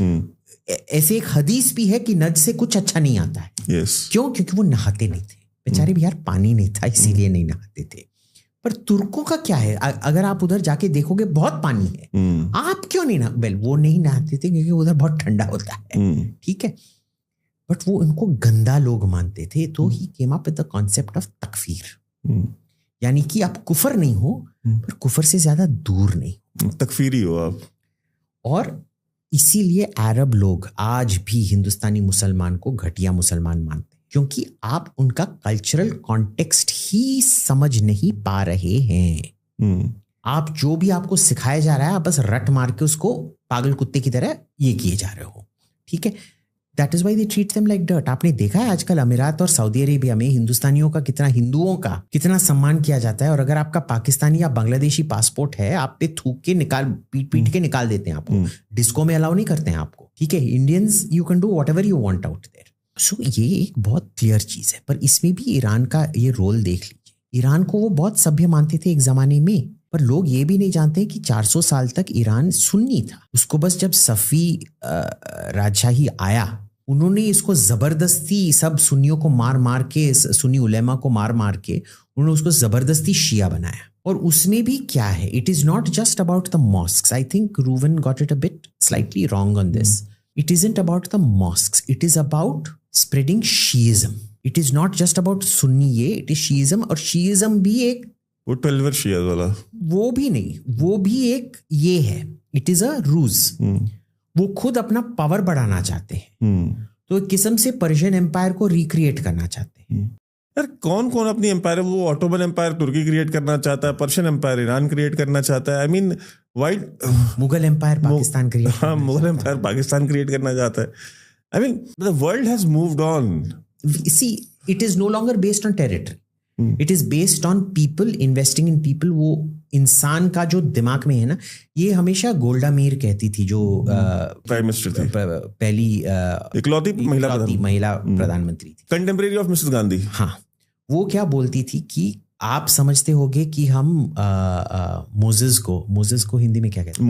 Speaker 1: ऐसे एक हदीस भी है कि नज से कुछ अच्छा नहीं आता है. क्यों? क्योंकि वो नहाते नहीं थे बेचारे भी यार, पानी नहीं था इसीलिए नहीं नहाते थे. पर तुर्कों का क्या है, अगर आप उधर जाके देखोगे बहुत पानी है, आप क्यों नहीं नहा, वो नहीं नहाते थे क्योंकि उधर बहुत ठंडा होता है. ठीक है, बट वो उनको गंदा लोग मानते थे. तो he came up with the concept of तकफीर, यानी कि आप कुफर नहीं हो पर कुफर से ज्यादा दूर नहीं,
Speaker 2: तकफीरी हो आप.
Speaker 1: और इसीलिए अरब लोग आज भी हिंदुस्तानी मुसलमान को घटिया मुसलमान मानते हैं, क्योंकि आप उनका कल्चरल कॉन्टेक्स्ट ही समझ नहीं पा रहे हैं. आप जो भी आपको सिखाया जा रहा है, आप बस रट मार के उसको पागल कुत्ते की तरह ये किए जा रहे हो. ठीक है, that is why they treat them like dirt. आपने देखा है आजकल अमीरात और सऊदी अरेबिया में हिंदुस्तानियों का कितना, हिंदुओं का कितना सम्मान किया जाता है. और अगर आपका पाकिस्तानी या बांग्लादेशी पासपोर्ट है, आप पे थूक के पीट के निकाल देते हैं आपको. डिस्को में अलाउ नहीं करते हैं आपको. ठीक है, Indians you can do whatever you want out there. So ये एक बहुत क्लियर चीज है. पर इसमें भी ईरान का ये रोल देख लीजिए. ईरान को वो बहुत सभ्य मानते थे एक जमाने में, पर लोग ये भी नहीं जानते कि 400 साल तक ईरान सुन्नी था. उसको बस जब सफ़ी राजशाही आया, उन्होंने इसको जबरदस्ती सब सुन्नियों को मार के, सुन्नी उलेमा को मार के उन्होंने उसको जबरदस्ती शिया बनाया. और उसमें भी क्या है, it is not just about the mosques. I think Reuven got it a bit slightly wrong on this. It isn't about the mosques, it is about spreading Shiism. It is not just about Sunni, ये it is शीइज्म. और शीइज्म भी एक
Speaker 2: वो 12 शिया वाला, वो
Speaker 1: भी नहीं, वो भी एक ये है, इट इज अ रूज. वो खुद अपना पावर बढ़ाना चाहते हैं. तो एक किस्म से पर्शियन एम्पायर को रिक्रिएट करना चाहते हैं.
Speaker 2: यार कौन कौन अपनी एम्पायर, वो ऑटोमन एम्पायर तुर्की क्रिएट करना चाहता है, पर्शियन एम्पायर ईरान क्रिएट करना चाहता है. I mean white
Speaker 1: Mughal empire Pakistan create,
Speaker 2: हाँ मुगल एम्पायर पाकिस्तान क्रिएट करना चाहता है. I mean the world has moved on.
Speaker 1: See, it is no longer based on territory, it is based on people, investing in people. वो इंसान का जो दिमाग में है ना, ये हमेशा गोल्डा मीर कहती थी, जो
Speaker 2: प्राइम मिनिस्टर थी,
Speaker 1: पहली
Speaker 2: इकलौती
Speaker 1: महिला प्रधानमंत्री थी,
Speaker 2: कंटेम्परेरी ऑफ मिसेस गांधी।
Speaker 1: हाँ, वो क्या बोलती थी कि आप समझते होगे कि हम मोजेस को हिंदी में क्या कहते हैं,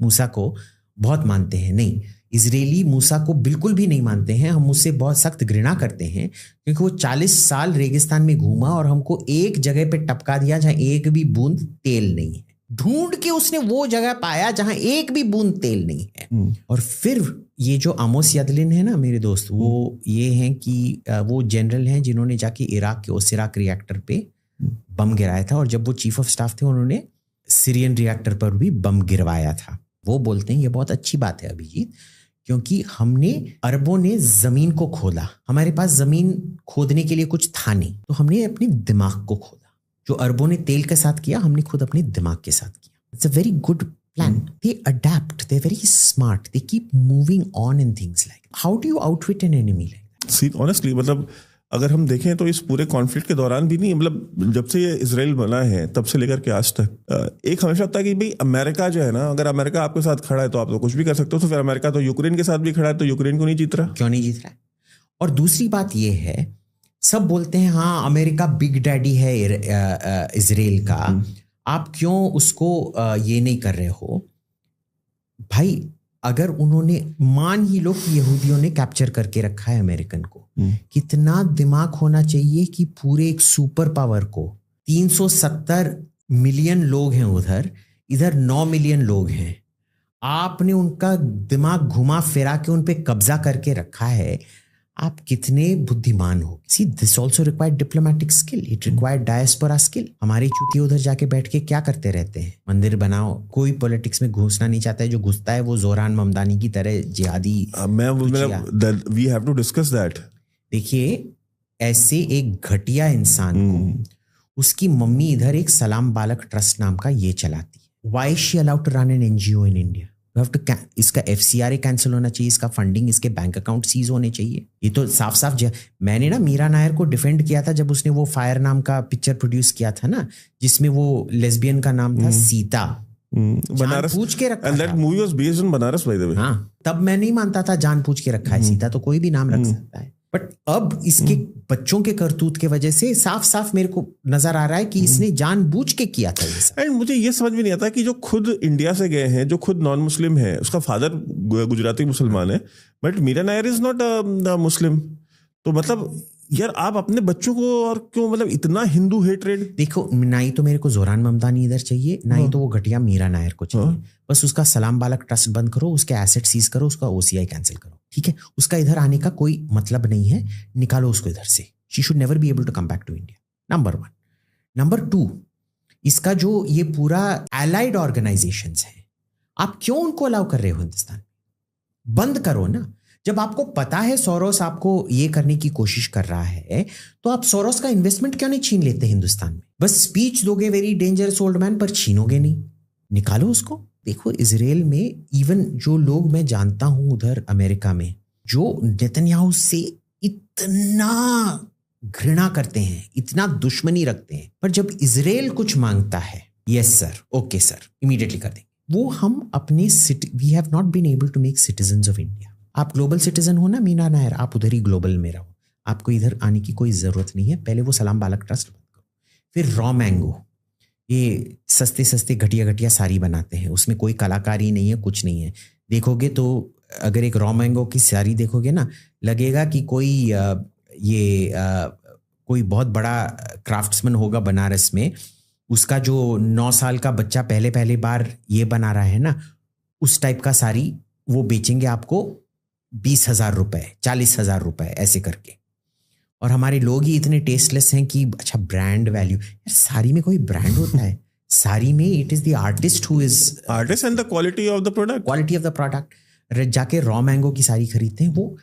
Speaker 1: मूसा को बहुत मानते हैं। नहीं, इजरायली मूसा को बिल्कुल भी नहीं मानते हैं, हम उससे बहुत सख्त घृणा करते हैं, क्योंकि वो 40 साल रेगिस्तान में घूमा और हमको एक जगह पे टपका दिया जहां एक भी बूंद तेल नहीं है। ढूंढ के उसने वो जगह पाया जहां एक भी बूंद तेल नहीं है। और फिर ये जो आमोस यदलिन है ना मेरे दोस्त, वो ये हैं कि वो जनरल हैं जिन्होंने जाके इराक के ओसिराक रिएक्टर पे बम गिराया था, और जब वो चीफ ऑफ स्टाफ थे उन्होंने सीरियन रिएक्टर पर भी बम गिरवाया था। वो बोलते हैं ये बहुत अच्छी बात है अभिजीत, क्योंकि हमने अरबों ने जमीन को खोदा, हमारे पास जमीन खोदने के लिए कुछ था नहीं, तो हमने अपने दिमाग को खोदा। जो अरबों ने तेल के साथ किया, हमने खुद अपने दिमाग के साथ किया। It's a very good plan. They adapt, they very smart, they keep moving on in things like. How do you outwit an enemy like that?
Speaker 2: See honestly, मतलब अगर हम देखें तो इस पूरे कॉन्फ्लिक्ट के दौरान भी नहीं, मतलब जब से ये इजराइल बना है तब से लेकर के आज तक एक हमेशा होता है कि भाई अमेरिका जो है ना, अगर अमेरिका आपके साथ खड़ा है तो आप तो कुछ भी कर सकते हो, तो फिर अमेरिका तो यूक्रेन के साथ भी खड़ा है, तो यूक्रेन को नहीं जीत रहा,
Speaker 1: क्यों नहीं जीत रहा है? और दूसरी बात ये है, सब बोलते हैं हाँ अमेरिका बिग डैडी है इजराइल का, आप क्यों उसको ये नहीं कर रहे हो? भाई अगर उन्होंने, मान ही लो कि यहूदियों ने कैप्चर करके रखा है अमेरिकन को, कितना दिमाग होना चाहिए कि पूरे एक सुपर पावर को, 370 मिलियन लोग हैं उधर, इधर 9 मिलियन लोग हैं, आपने उनका दिमाग घुमा फिरा के उन पे कब्जा करके रखा है, आप कितने बुद्धिमान हो। See this also required diplomatic skill, it required diaspora skill. हमारे चूतिए उधर जाके बैठ के क्या करते रहते हैं, मंदिर बनाओ। कोई पॉलिटिक्स में घुसना नहीं चाहता है, जो घुसता है वो जोरान ममदानी की तरह जिहादी।
Speaker 2: We have to discuss that.
Speaker 1: देखिए, ऐसे एक घटिया इंसान को, उसकी मम्मी इधर एक सलाम बालक ट्रस्ट नाम का ये चलाती है। Why she allowed to run an NGO in India? इसका FCRA कैंसिल होना चाहिए, इसका फंडिंग, इसके बैंक अकाउंट सीज होने चाहिए। ये तो साफ साफ मैंने ना मीरा नायर को डिफेंड किया था जब उसने वो फायर नाम का पिक्चर प्रोड्यूस किया था ना, जिसमें वो लेस्बियन का नाम था सीता,
Speaker 2: बनारस
Speaker 1: पूछ के रखा
Speaker 2: and that movie was based on Banaras by the way।
Speaker 1: हाँ, तब मैं नहीं मानता था जान पूछ के रखा है, सीता तो कोई भी नाम रख सकता है, बट अब इसके बच्चों के करतूत के वजह से साफ साफ मेरे को नजर आ रहा है कि इसने जानबूझ के किया था ये सब।
Speaker 2: एंड मुझे ये समझ में नहीं आता कि जो खुद इंडिया से गए हैं, जो खुद नॉन मुस्लिम है, उसका फादर गुजराती मुसलमान है, but Meera Nair is not Muslim, तो मतलब यार आप अपने बच्चों को और क्यों, मतलब इतना हिंदू हेट्रेड।
Speaker 1: देखो, ना ही तो मेरे को जोरान ममदानी इधर चाहिए, ना ही तो वो घटिया मीरा नायर को चाहिए। बस उसका सलाम बालक ट्रस्ट बंद करो, उसके एसेट सीज करो, उसका OCI कैंसिल करो, ठीक है? उसका इधर आने का कोई मतलब नहीं है, निकालो उसको इधर से। She should never be able to come back to India, number 1। Number 2, इसका जो ये पूरा एलाइड ऑर्गेनाइजेशंस है, आप क्यों उनको अलाउ कर रहे हो हिंदुस्तान? बंद करो ना। जब आपको पता है सोरोस आपको ये करने की कोशिश कर रहा है, तो आप सोरोस का इन्वेस्टमेंट क्यों नहीं छीन लेते हिंदुस्तान में? बस स्पीच दोगे वेरी डेंजरस ओल्ड मैन, पर छीनोगे नहीं, निकालो उसको। देखो, इजराइल में इवन जो लोग मैं जानता हूं उधर अमेरिका में, जो नेतन्याहू से इतना घृणा करते हैं, इतना दुश्मनी रखते हैं, पर जब इजराइल कुछ मांगता है, yes sir, okay sir, immediately कर देंगे। वो हम अपने we have not been able to make citizens of India. आप ग्लोबल सिटीजन हो ना मीना नायर, आप उधर ही ग्लोबल में रहो, आपको इधर आने की कोई जरूरत नहीं है। पहले वो सलाम बालक ट्रस्ट बंद करो, फिर रॉ मैंगो, ये सस्ते सस्ते घटिया घटिया साड़ी बनाते हैं, उसमें कोई कलाकारी नहीं है, कुछ नहीं है। देखोगे तो अगर एक रॉ मैंगो की साड़ी देखोगे ना, लगेगा कि कोई कोई बहुत बड़ा क्राफ्ट्समैन होगा बनारस में, उसका जो 9 साल का बच्चा पहले बार ये बना रहा है ना, उस टाइप का साड़ी वो बेचेंगे आपको 20,000 रुपए, 40,000 रुपए ऐसे करके। और हमारे लोग ही इतने टेस्टलेस हैं कि अच्छा ब्रांड वैल्यू, यार साड़ी में कोई ब्रांड होता है? साड़ी में it is the artist who is
Speaker 2: artist and the quality of the product,
Speaker 1: quality of the product. जाके रॉ मैंगो की साड़ी खरीदते हैं, वो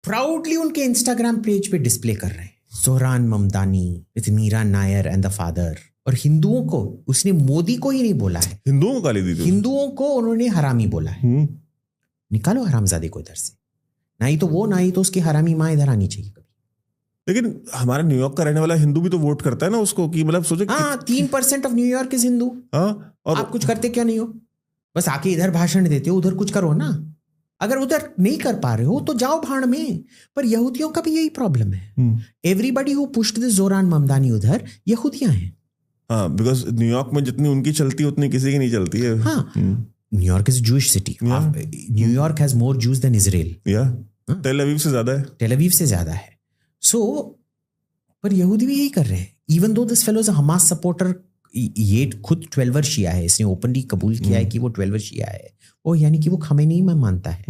Speaker 1: प्राउडली उनके इंस्टाग्राम पेज पे डिस्प्ले कर रहे हैं, Zohran Mamdani with Meera Nair and the father. और हिंदुओं को उसने, मोदी को ही नहीं बोला है,
Speaker 2: हिंदुओं को गाली दी थी,
Speaker 1: हिंदुओं को उन्होंने हरामी बोला है। निकालो हरामजादे को इधर से, ना ही तो वो, ना ही तो उसकी हरामी माँ इधर आनी चाहिए कभी।
Speaker 2: लेकिन हमारा न्यूयॉर्क का रहने वाला हिंदू भी तो वोट करता है ना उसको, कि मतलब सोचो
Speaker 1: 3% ऑफ न्यूयॉर्क इज हिंदू।
Speaker 2: और
Speaker 1: आप कुछ करते क्या नहीं हो, बस आके इधर भाषण देते हो, उधर कुछ करो ना। अगर उधर नहीं कर पा रहे हो तो जाओ भाड़ में। पर यहूदियों का भी यही प्रॉब्लम है। एवरीबडी हु पुश्ड दिस जोरान ममदानी उधर यहूदियां हैं।
Speaker 2: हाँ, बिकॉज न्यूयॉर्क में जितनी उनकी चलती है उतनी किसी की नहीं चलती है।
Speaker 1: हाँ, New York is Jewish city. New York has more Jews than Israel.
Speaker 2: Tel Aviv से ज्यादा है।
Speaker 1: टेल अवीव से ज्यादा है। सो पर यहूदी भी यही कर रहे हैं। Even though this fellow is a Hamas supporter, ये खुद 12 शिया है, इसने ओपनली कबूल किया है कि वो 12 शिया है, वो यानी कि वो खमेनी में मानता है।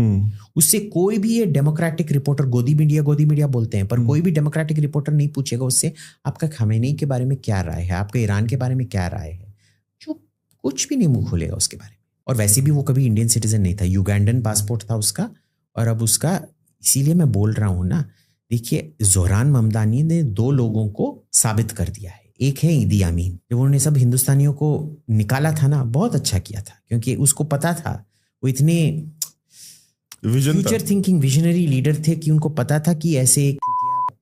Speaker 1: उससे कोई भी ये डेमोक्रेटिक रिपोर्टर, गोदी मीडिया बोलते हैं, पर कोई भी डेमोक्रेटिक रिपोर्टर नहीं पूछेगा उससे आपका खमेनी के बारे में क्या राय है, आपका ईरान के बारे में क्या राय है, जो कुछ भी नहीं मुंह खोलेगा उसके बारे में। और वैसे भी वो कभी इंडियन सिटीजन नहीं था, युगांडन पासपोर्ट था उसका। और अब उसका, इसीलिए मैं बोल रहा हूं ना, देखिए जोहरान ममदानी ने 2 लोगों को साबित कर दिया है। एक है ईदी अमीन, जब उन्होंने सब हिंदुस्तानियों को निकाला था ना, बहुत अच्छा किया था, क्योंकि उसको पता था, वो इतने फ्यूचर थिंकिंग विजनरी लीडर थे कि उनको पता था कि ऐसे एक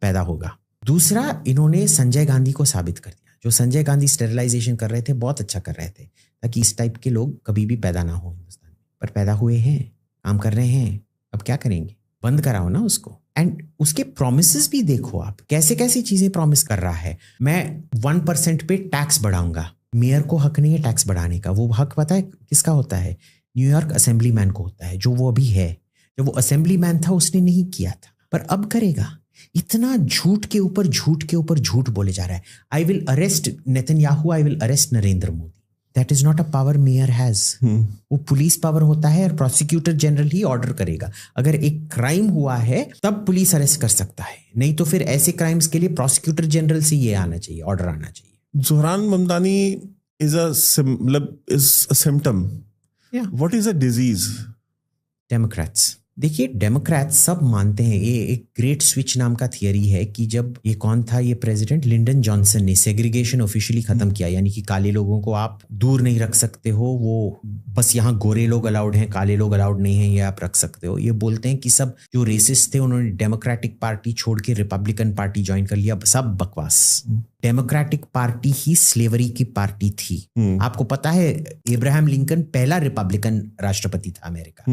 Speaker 1: पैदा होगा। दूसरा, इन्होंने संजय गांधी को साबित कर दिया। जो संजय गांधी स्टेरिलाइजेशन कर रहे थे, बहुत अच्छा कर रहे थे, ताकि इस टाइप के लोग कभी भी पैदा ना हो हिंदुस्तान में। पर पैदा हुए हैं, काम कर रहे हैं, अब क्या करेंगे? बंद कराओ ना उसको। एंड उसके प्रोमिसेस भी देखो आप, कैसे कैसी चीजें प्रॉमिस कर रहा है। मैं 1% पे टैक्स बढ़ाऊंगा। मेयर को हक नहीं है टैक्स बढ़ाने का। वो हक पता है किसका होता है? न्यूयॉर्क असेंबली मैन को होता है, जो वो अभी है। जब वो असेंबली मैन था उसने नहीं किया था, पर अब करेगा। इतना झूठ के ऊपर झूठ के ऊपर झूठ बोले जा रहा है। I will arrest Netanyahu, I will arrest Narendra Modi. That is not a power mayor has. वो पुलिस पावर होता है और प्रोसिक्यूटर जनरल ही ऑर्डर करेगा। अगर एक क्राइम हुआ है तब पुलिस अरेस्ट कर सकता है, नहीं तो फिर ऐसे क्राइम्स के लिए प्रोसिक्यूटर जनरल से ये आना चाहिए, ऑर्डर आना चाहिए।
Speaker 2: Zohran Mamdani is a symptom. What is a disease?
Speaker 1: Democrats, देखिए डेमोक्रेट्स सब मानते हैं, ये एक ग्रेट स्विच नाम का थियरी है कि जब ये कौन था, ये प्रेसिडेंट लिंडन जॉनसन ने सेग्रीगेशन ऑफिशियली खत्म किया, यानी कि काले लोगों को आप दूर नहीं रख सकते हो, वो बस यहाँ गोरे लोग अलाउड हैं, काले लोग अलाउड नहीं हैं, ये आप रख सकते हो। ये बोलते हैं कि सब जो रेसिस्ट थे उन्होंने डेमोक्रेटिक पार्टी छोड़ के रिपब्लिकन पार्टी ज्वाइन कर लिया। सब बकवास। डेमोक्रेटिक पार्टी ही स्लेवरी की पार्टी थी। आपको पता है इब्राहिम लिंकन पहला रिपब्लिकन राष्ट्रपति था America.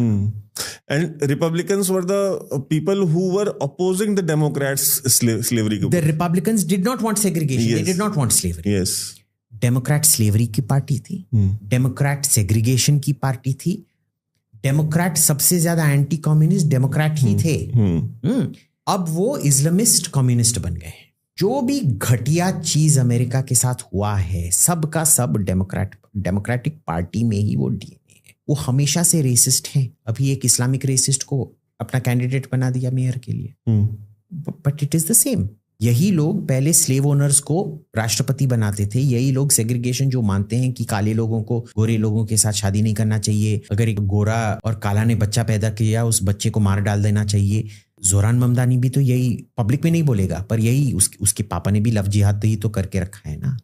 Speaker 2: And Republicans were the people who were opposing the Democrats' slavery.
Speaker 1: The Republicans did not want segregation.
Speaker 2: Yes.
Speaker 1: They did not want slavery.
Speaker 2: Yes.
Speaker 1: Democrat slavery की party थी। Democrat segregation की party थी। Democrat सबसे ज्यादा anti communist Democrat ही थे। अब वो Islamist communist बन गए। जो भी घटिया चीज अमेरिका के साथ हुआ है, सब का सब डेमोक्रेटिक पार्टी में ही वो डीएनए है। वो हमेशा से रेसिस्ट हैं। अभी एक इस्लामिक रेसिस्ट को अपना कैंडिडेट बना दिया मेयर के लिए। But it is the same. यही लोग पहले स्लेव ओनर्स को राष्ट्रपति बनाते थे। यही लोग सेग्रीगेशन जो मानते हैं कि काले लोगों को गोरे लोगों के साथ शादी नहीं करना चाहिए, अगर एक गोरा और काला ने बच्चा पैदा किया उस बच्चे को मार डाल देना चाहिए। जोहरान ममदानी भी तो यही पब्लिक में नहीं बोलेगा, पर यही उसके पापा ने भी लव जिहाद तो ही तो करके रखा है ना।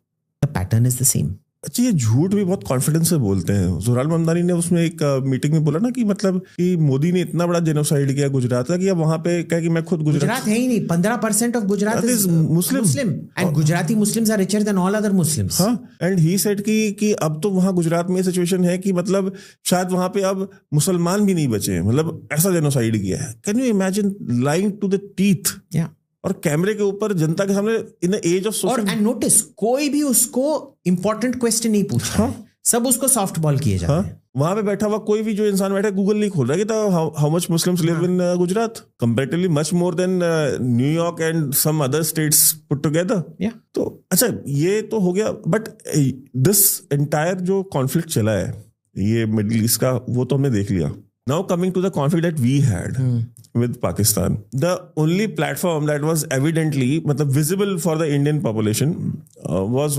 Speaker 1: The pattern is the same.
Speaker 2: अच्छा, ये झूठ भी बहुत कॉन्फिडेंस से बोलते हैं। जोहरान ममदानी ने उसमें एक मीटिंग में बोला ना कि मतलब कि मोदी ने इतना बड़ा जेनोसाइड किया गुजरात का कि अब वहां पे क्या कि मैं खुद गुजरात
Speaker 1: है ही नहीं। 15% of Gujarat is Muslim and Gujarati Muslims are richer than all other Muslims.
Speaker 2: हाँ, एंड ही सेड कि अब तो वहां गुजरात में सिचुएशन है कि मतलब शायद वहां पे अब मुसलमान भी नहीं बचे, मतलब ऐसा जेनोसाइड किया है। Can you imagine lying to the teeth? और कैमरे के ऊपर जनता के सामने in the age of social.
Speaker 1: और एंड नोटिस, कोई भी उसको इंपॉर्टेंट क्वेश्चन नहीं पूछता। हाँ? सब उसको सॉफ्ट बॉल किए जाते हैं।
Speaker 2: वहां पे बैठा हुआ कोई भी जो इंसान बैठा है गूगल नहीं खोल रहा है कि how much Muslims live in Gujarat, comparatively much more than New York and some other states put together. तो अच्छा, ये तो हो गया। बट दिस एंटायर जो कॉन्फ्लिक्ट चला है ये मिडिल ईस्ट का, वो तो हमने देख लिया। Now coming to the conflict that we had with Pakistan, the only platform that was evidently visible for the Indian population was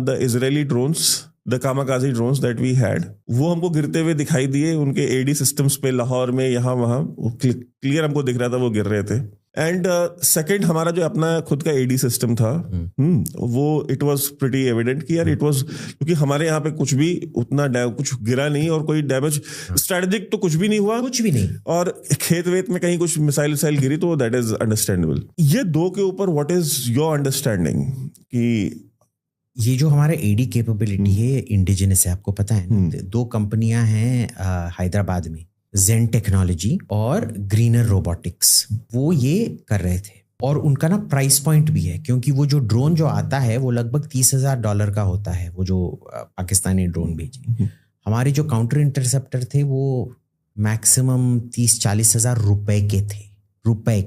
Speaker 2: the Israeli drones, the kamikaze drones that we had. वो हमको गिरते हुए दिखाई दिए उनके AD systems पे, लाहौर में, यहाँ वहाँ क्लियर हमको दिख रहा था वो गिर रहे थे। एंड सेकंड हमारा जो अपना खुद का एडी सिस्टम था वो इट वाज प्रीटी एविडेंट कि यार इट वाज, क्योंकि हमारे यहाँ पे कुछ भी उतना कुछ गिरा नहीं और कोई डैमेज स्ट्रेटेजिक तो कुछ भी नहीं हुआ,
Speaker 1: कुछ भी नहीं,
Speaker 2: और खेत वेत में कहीं कुछ मिसाइल विसाइल गिरी तो दैट इज अंडरस्टैंडेबल। ये दो के ऊपर व्हाट इज योर अंडरस्टैंडिंग कि
Speaker 1: ये जो हमारा एडी कैपेबिलिटी है इंडिजिनस है, आपको पता है ना? दो कंपनियां हैं हैदराबाद में, जेन टेक्नोलॉजी और ग्रीनर रोबोटिक्स, वो ये कर रहे थे। और उनका ना प्राइस पॉइंट भी है, क्योंकि वो जो ड्रोन जो आता है वो लगभग $30,000 का होता है, वो जो पाकिस्तानी ड्रोन भेजे। हमारे जो काउंटर इंटरसेप्टर थे वो मैक्सिमम 30-40 हज़ार रुपए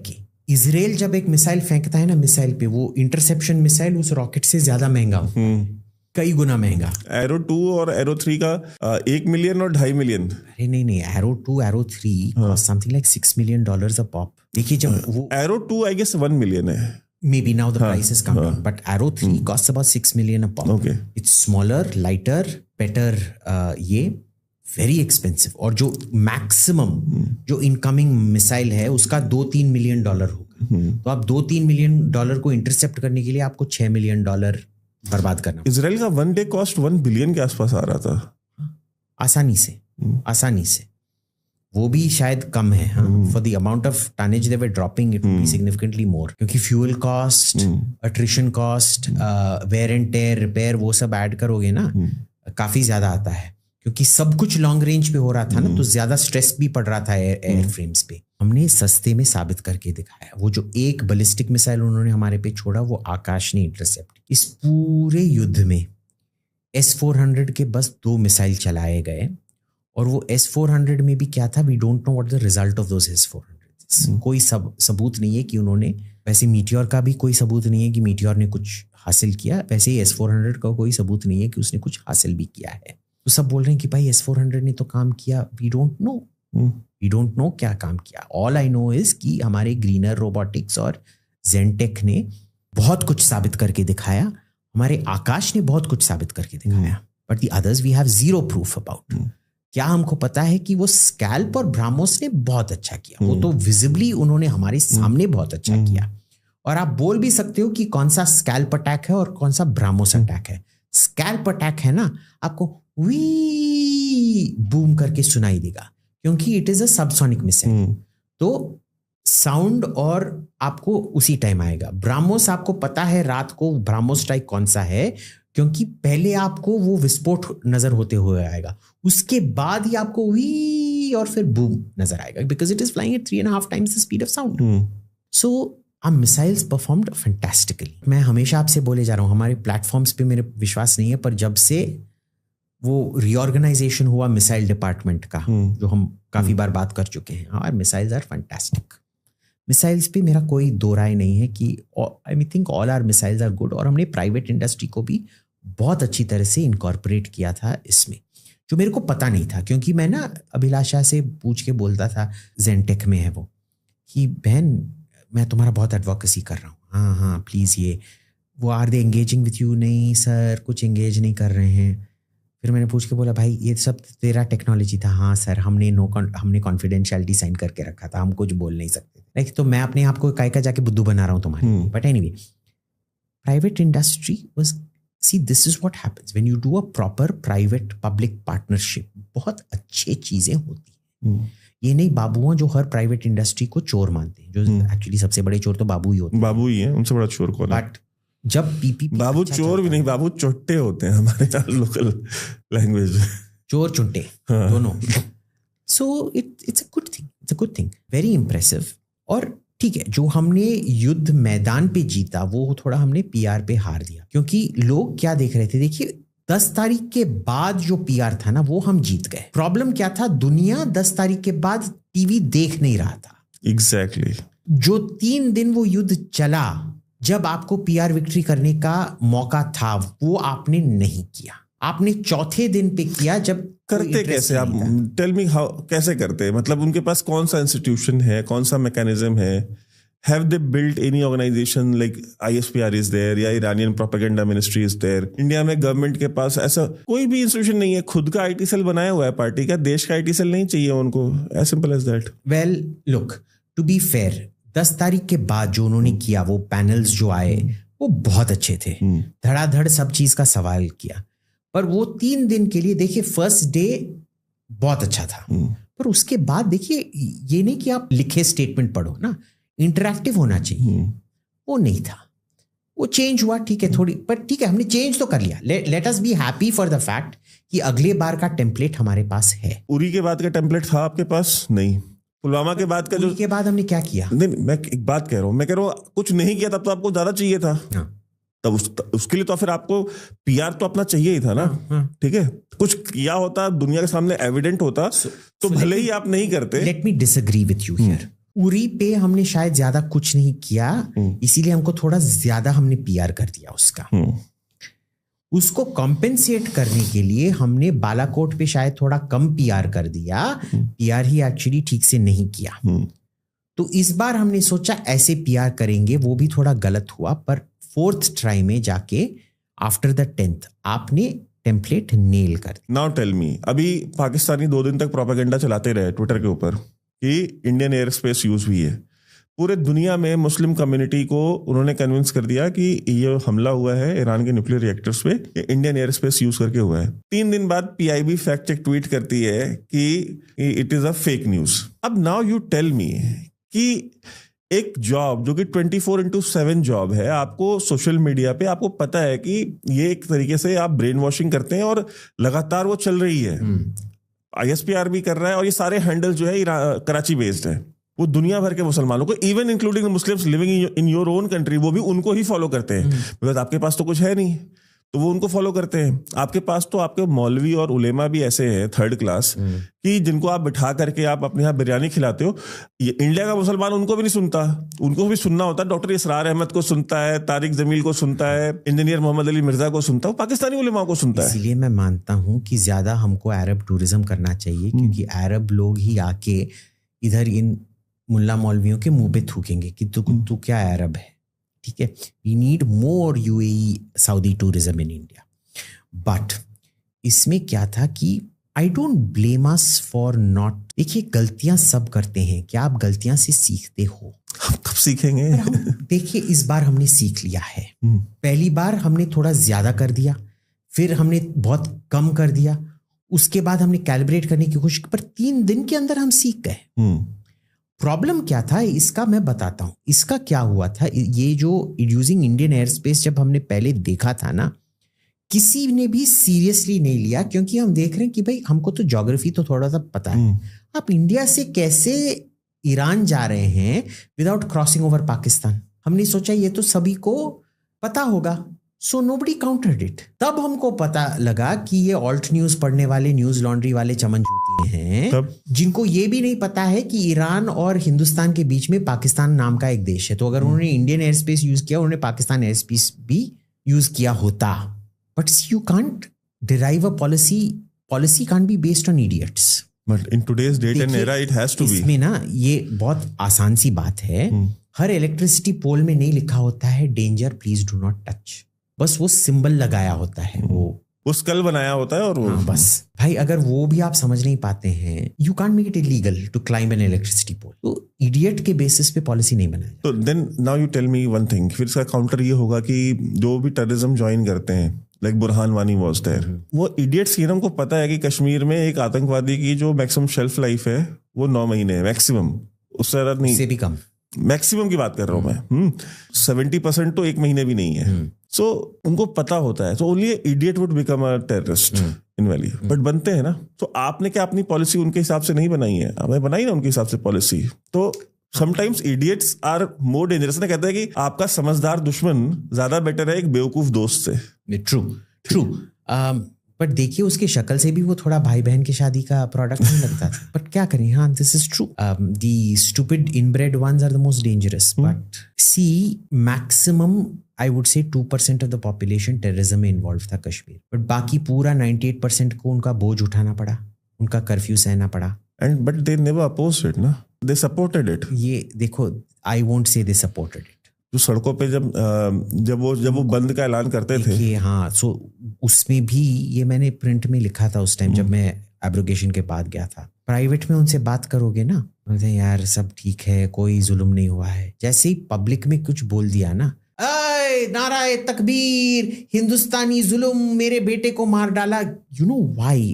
Speaker 1: के। इजराइल जब एक मिसाइल फेंकता है ना, मिसाइल पे वो इंटरसेप्शन मिसाइल उस रॉकेट से ज्यादा महंगा होता है, कई गुना महंगा।
Speaker 2: एरो 2 और एरो 3 का 1 मिलियन और 2.5 मिलियन।
Speaker 1: अरे नहीं, arrow 2 arrow 3 cost something like $6 million a pop. देखिए जब वो
Speaker 2: एरो 2 आई गेस 1 मिलियन है,
Speaker 1: maybe now the price has come down, but Arrow 3 costs about $6 million a pop.
Speaker 2: Okay.
Speaker 1: It's smaller, lighter, better, ये very expensive। और जो maximum जो incoming missile है उसका $2-3 मिलियन होगा। तो आप $2-3 मिलियन को इंटरसेप्ट करने के लिए आपको $6 मिलियन बर्बाद करना।
Speaker 2: इजराइल का 1 डे कॉस्ट 1 बिलियन के आसपास आ रहा था,
Speaker 1: आसानी से। वो भी शायद कम है, हाँ, for the amount of tonnage they were dropping it will be significantly more, क्योंकि fuel cost, attrition cost, wear and tear, repair, वो सब ऐड करोगे ना काफी ज्यादा आता है। क्योंकि सब कुछ लॉन्ग रेंज पे हो रहा था ना, तो ज्यादा स्ट्रेस भी पड़ रहा था एयर फ्रेम्स पे। हमने सस्ते में साबित करके दिखाया। वो जो एक बैलिस्टिक मिसाइल उन्होंने हमारे पे छोड़ा, वो आकाश ने इंटरसेप्ट। इस पूरे युद्ध में S-400 के बस 2 मिसाइल चलाए गए, और वो S-400 में भी क्या था, we don't know what the result of those S-400। कोई सबूत नहीं है कि उन्होंने, वैसे मीटियोर का भी कोई सबूत नहीं है कि मीटियोर ने कुछ हासिल किया, वैसे ही S-400 का कोई सबूत नहीं है कि उसने कुछ हासिल भी किया है। तो सब बोल रहे हैं कि भाई S-400 ने तो काम किया, वी डोंट नो क्या काम किया। ऑल आई नो इज कि हमारे ग्रीनर रोबोटिक्स और जेनटेक ने बहुत कुछ साबित करके दिखाया, हमारे आकाश ने बहुत कुछ साबित करके दिखाया, but the others we have zero proof about. क्या हमको पता है कि वो स्कैल्प और ब्राह्मोस ने बहुत अच्छा किया, वो तो विजिबली उन्होंने हमारे सामने बहुत अच्छा किया। और आप बोल भी सकते हो कि कौन सा स्कैल्प अटैक है और कौन सा ब्राह्मोस अटैक है। स्कैल्प अटैक है ना, आपको वी बूम करके सुनाई देगा, क्योंकि it is a subsonic missile, तो साउंड और आपको उसी टाइम आएगा। ब्राह्मोस आपको पता है रात को ब्राह्मोस स्ट्राइक कौन सा है, क्योंकि पहले आपको वो विस्फोट नजर होते हुए आएगा, उसके बाद ही आपको वी और फिर बूम नजर आएगा, because it is flying eight 3.5 times the speed of sound. So our missiles performed fantastically। मैं हमेशा आपसे बोले जा रहा हूँ, हमारे प्लेटफॉर्म्स पे मेरे विश्वास नहीं है, पर जब से वो रीऑर्गेनाइजेशन हुआ मिसाइल डिपार्टमेंट का, जो हम काफी बार बात कर चुके हैं, और मिसाइल्स आर फैंटास्टिक। मिसाइल्स पे मेरा कोई दो राय नहीं है कि I think all are missiles are good. और हमने प्राइवेट इंडस्ट्री को भी बहुत अच्छी तरह से इनकॉर्पोरेट किया था इसमें, जो मेरे को पता नहीं था, क्योंकि मैं ना अभिलाषा से पूछ के बोलता था, जेनटेक में है वो, कि बहन मैं तुम्हारा बहुत एडवोकेसी कर रहा हूँ, हाँ प्लीज़ ये वो, are they engaging with you? नहीं सर, कुछ एंगेज नहीं कर रहे हैं। फिर मैंने पूछ के बोला, भाई ये सब तेरा टेक्नोलॉजी था? हाँ सर, हमने कॉन्फिडेंशियलिटी साइन करके रखा था, हम कुछ बोल नहीं सकते। लाइक, तो मैं अपने आप को काय का जाके बुद्धू बना रहा हूँ तुम्हारे। But anyway, private industry was, see this is what happens when you do a proper private public partnership. बहुत अच्छी चीजें होती हैं। ये नहीं बाबुओं जो हर प्राइवेट इंडस्ट्री को चोर मानते हैं, जो एक्चुअली सबसे बड़े चोर तो बाबू ही होते हैं। बाबू ही है, उनसे बड़ा चोर कौन है? बट जब पीपीपी, बाबू चोर भी नहीं, बाबू चोट्टे होते हैं हमारे लोकल लैंग्वेज, चोर चुंटे दोनों। So it's a good thing, very impressive. और ठीक है, जो हमने युद्ध मैदान पे जीता वो थोड़ा हमने पीआर पे हार दिया, क्योंकि लोग क्या देख रहे थे, देखिए 10 तारीख के बाद जो पीआर था ना वो हम जीत गए। प्रॉब्लम क्या था, दुनिया 10 तारीख के बाद टीवी देख नहीं रहा था। एग्जैक्टली जो 3 दिन वो युद्ध चला, जब आपको पीआर विक्ट्री करने का मौका था, वो आपने नहीं किया। आपने चौथे दिन पे किया। जब करते कैसे आप, टेल मी हाउ, कैसे करते? मतलब उनके पास कौन सा इंस्टीट्यूशन है, कौन सा मैकेनिज्म है? Have they built any organization like ISPR is there या Iranian propaganda ministry is there? India में गवर्नमेंट के पास ऐसा कोई भी इंस्टीट्यूशन नहीं है। खुद का आईटी सेल बनाया हुआ है पार्टी का, देश का आईटी सेल नहीं चाहिए उनको, as simple as that. Well, look, to be fair, 10 तारीख के बाद जो उन्होंने किया, वो पैनल्स जो आए वो बहुत अच्छे थे, धड़ाधड़ सब चीज का सवाल किया। पर वो 3 दिन के लिए देखिए, फर्स्ट डे बहुत अच्छा था, पर उसके बाद देखिए, ये नहीं कि आप लिखे स्टेटमेंट पढ़ो ना, इंटरैक्टिव होना चाहिए, वो नहीं था। वो चेंज हुआ, ठीक है, थोड़ी, पर ठीक है, हमने चेंज तो कर लिया। Let us be happy for the fact कि अगले बार का टेम्पलेट हमारे पास है।
Speaker 2: उरी के बाद का टेम्पलेट था आपके पास? नहीं। पुलवामा के बाद का, जो
Speaker 1: के बाद हमने क्या किया?
Speaker 2: नहीं, मैं एक बात कह रहा हूं, मैं कह रहा हूं कुछ नहीं किया तब तो आपको ज्यादा चाहिए था। तब उसके लिए तो फिर आपको पीआर तो अपना चाहिए ही था ना। ठीक है, कुछ किया होता, दुनिया के सामने एविडेंट होता, तो भले ही आप नहीं करते।
Speaker 1: Let me disagree with you here. Uri पे हमने शायद ज्यादा कुछ नहीं किया, इसीलिए हमको थोड़ा ज्यादा हमने पीआर कर दिया उसका। उसको कॉम्पेंसेट करने के लिए हमने बालाकोट पे शायद थोड़ा कम पीआर कर दिया, पीआर ही एक्चुअली ठीक से नहीं किया। तो इस बार हमने सोचा ऐसे पीआर करेंगे, वो भी थोड़ा गलत हुआ, पर 4th ट्राई में जाके आफ्टर द 10th आपने टेम्पलेट नेल कर दिया।
Speaker 2: नाउ टेल मी, अभी पाकिस्तानी 2 दिन तक प्रोपेगेंडा चलाते रहे ट्विटर के ऊपर कि इंडियन एयर स्पेस यूज हुई है। पूरे दुनिया में मुस्लिम कम्युनिटी को उन्होंने कन्विंस कर दिया कि ये हमला हुआ है ईरान के न्यूक्लियर रिएक्टर्स पे, ये इंडियन एयर स्पेस यूज करके हुआ है। 3 दिन बाद पीआईबी फैक्ट चेक ट्वीट करती है कि it is a fake news. अब नाउ यू टेल मी कि एक जॉब जो कि 24/7 जॉब है, आपको सोशल मीडिया पे आपको पता है कि ये एक तरीके से आप ब्रेन वॉशिंग करते हैं और लगातार वो चल रही है, ISPR भी कर रहा है, और ये सारे हैंडल जो है कराची बेस्ड है, वो दुनिया भर के मुसलमानों को, even including Muslims living in your own country, वो भी उनको ही फॉलो करते हैं, बिकॉज आपके पास तो कुछ है नहीं, तो वो उनको फॉलो करते हैं। आपके पास तो आपके मौलवी और उलेमा भी ऐसे हैं 3rd क्लास कि जिनको आप बिठा करके आप अपने यहाँ बिरयानी खिलाते हो। ये इंडिया का मुसलमान उनको भी नहीं सुनता, उनको भी सुनना होता है, डॉक्टर इसरार अहमद को सुनता है, तारिक जमील को सुनता है, इंजीनियर मोहम्मद अली मिर्जा को सुनता है, पाकिस्तानी उलेमा को सुनता है।
Speaker 1: इसलिए मैं मानता हूँ कि ज्यादा हमको अरब टूरिज्म करना चाहिए, क्योंकि अरब लोग ही आके इधर इन मुल्ला मौलवियों के मुंह पे थूकेंगे कि तू क्या अरब है। ठीक है, we need more UAE Saudi tourism in India. But इसमें क्या था कि I don't blame us for not, देखिए गलतियां सब करते हैं, क्या आप गलतियां से सीखते हो?
Speaker 2: हम कब सीखेंगे?
Speaker 1: देखिए इस बार हमने सीख लिया है। पहली बार हमने थोड़ा ज्यादा कर दिया, फिर हमने बहुत कम कर दिया, उसके बाद हमने कैलिब्रेट करने की कोशिश की, पर 3 दिन के अंदर हम सीख गए। प्रॉब्लम क्या था इसका मैं बताता हूं। इसका क्या हुआ था, ये जो यूजिंग इंडियन एयर स्पेस जब हमने पहले देखा था ना, किसी ने भी सीरियसली नहीं लिया, क्योंकि हम देख रहे हैं कि भाई हमको तो ज्योग्राफी तो थोड़ा सा पता है, आप इंडिया से कैसे ईरान जा रहे हैं विदाउट क्रॉसिंग ओवर पाकिस्तान। हमने सोचा ये तो सभी को पता होगा, सो नोबडी काउंटर्ड इट। तब हमको पता लगा कि ये ऑल्ट न्यूज पढ़ने वाले न्यूज लॉन्ड्री वाले चमन चूतिए हैं, जिनको ये भी नहीं पता है कि ईरान और हिंदुस्तान के बीच में पाकिस्तान नाम का एक देश है। तो अगर उन्होंने इंडियन एयर स्पेस यूज किया, उन्होंने पाकिस्तान एयर स्पेस भी यूज किया होता। But you can't derive a policy can't be based on idiots.
Speaker 2: But in today's date and era it has to be.
Speaker 1: इसमें ना ये बहुत आसान सी बात है, हर इलेक्ट्रिसिटी पोल में नहीं लिखा होता है danger please do not touch, बस वो सिंबल लगाया होता है, वो स्कल
Speaker 2: बनाया होता है, और वो
Speaker 1: बस। भाई अगर वो भी आप समझ नहीं पाते हैं, you can't make it illegal to climb an electricity pole. तो इडियट के बेसिस पे पॉलिसी नहीं बनाया।
Speaker 2: तो then now you tell me one thing, फिर इसका काउंटर ये होगा कि जो भी टेररिज्म ज्वाइन करते हैं, like Burhan Wani was there, वो इडियट्स ही, हमको पता है कि कश्मीर में एक आतंकवादी की जो मैक्सिमम शेल्फ लाइफ है वो 9 महीने है मैक्सिमम, उससे ज्यादा नहीं,
Speaker 1: उससे भी कम,
Speaker 2: मैक्सिमम की बात कर रहा हूं मैं। 70% तो 1 महीने भी नहीं है। सो उनको पता होता है, so only idiot would become a terrorist in valley, but बनते हैं ना। तो आपने क्या अपनी पॉलिसी उनके हिसाब से नहीं बनाई है? हमें बनाई ना उनके हिसाब से पॉलिसी। तो sometimes idiots are more dangerous. ना कहते हैं कि आपका समझदार दुश्मन ज्यादा बेटर है एक बेवकूफ दोस्त से।
Speaker 1: ट्रू। बट देखिए उसके शक्ल से भी वो थोड़ा भाई बहन की शादी का प्रोडक्ट नहीं लगता था। बट क्या करें, हाँ this is true, the stupid inbred ones are the most dangerous. But see maximum I would say 2% of the population terrorism में इन्वॉल्व था कश्मीर, बट बाकी पूरा 98% को उनका बोझ उठाना पड़ा, उनका कर्फ्यू सहना पड़ा।
Speaker 2: And but they never opposed it ना, दे सपोर्टेड इट।
Speaker 1: ये देखो, I won't say they supported it.
Speaker 2: जो सड़कों पे जब वो बंद का ऐलान करते थे,
Speaker 1: हाँ, सो उसमें भी ये मैंने प्रिंट में लिखा था उस टाइम जब मैं एब्रोगेशन के बाद गया था प्राइवेट में उनसे बात करोगे ना, बोलते हैं यार सब ठीक है, कोई जुल्म नहीं हुआ है। जैसे ही पब्लिक में कुछ बोल दिया ना, अय नाराए तकबीर, हिंदुस्तानी जुल्म, मेरे बेटे को मार डाला। You know why?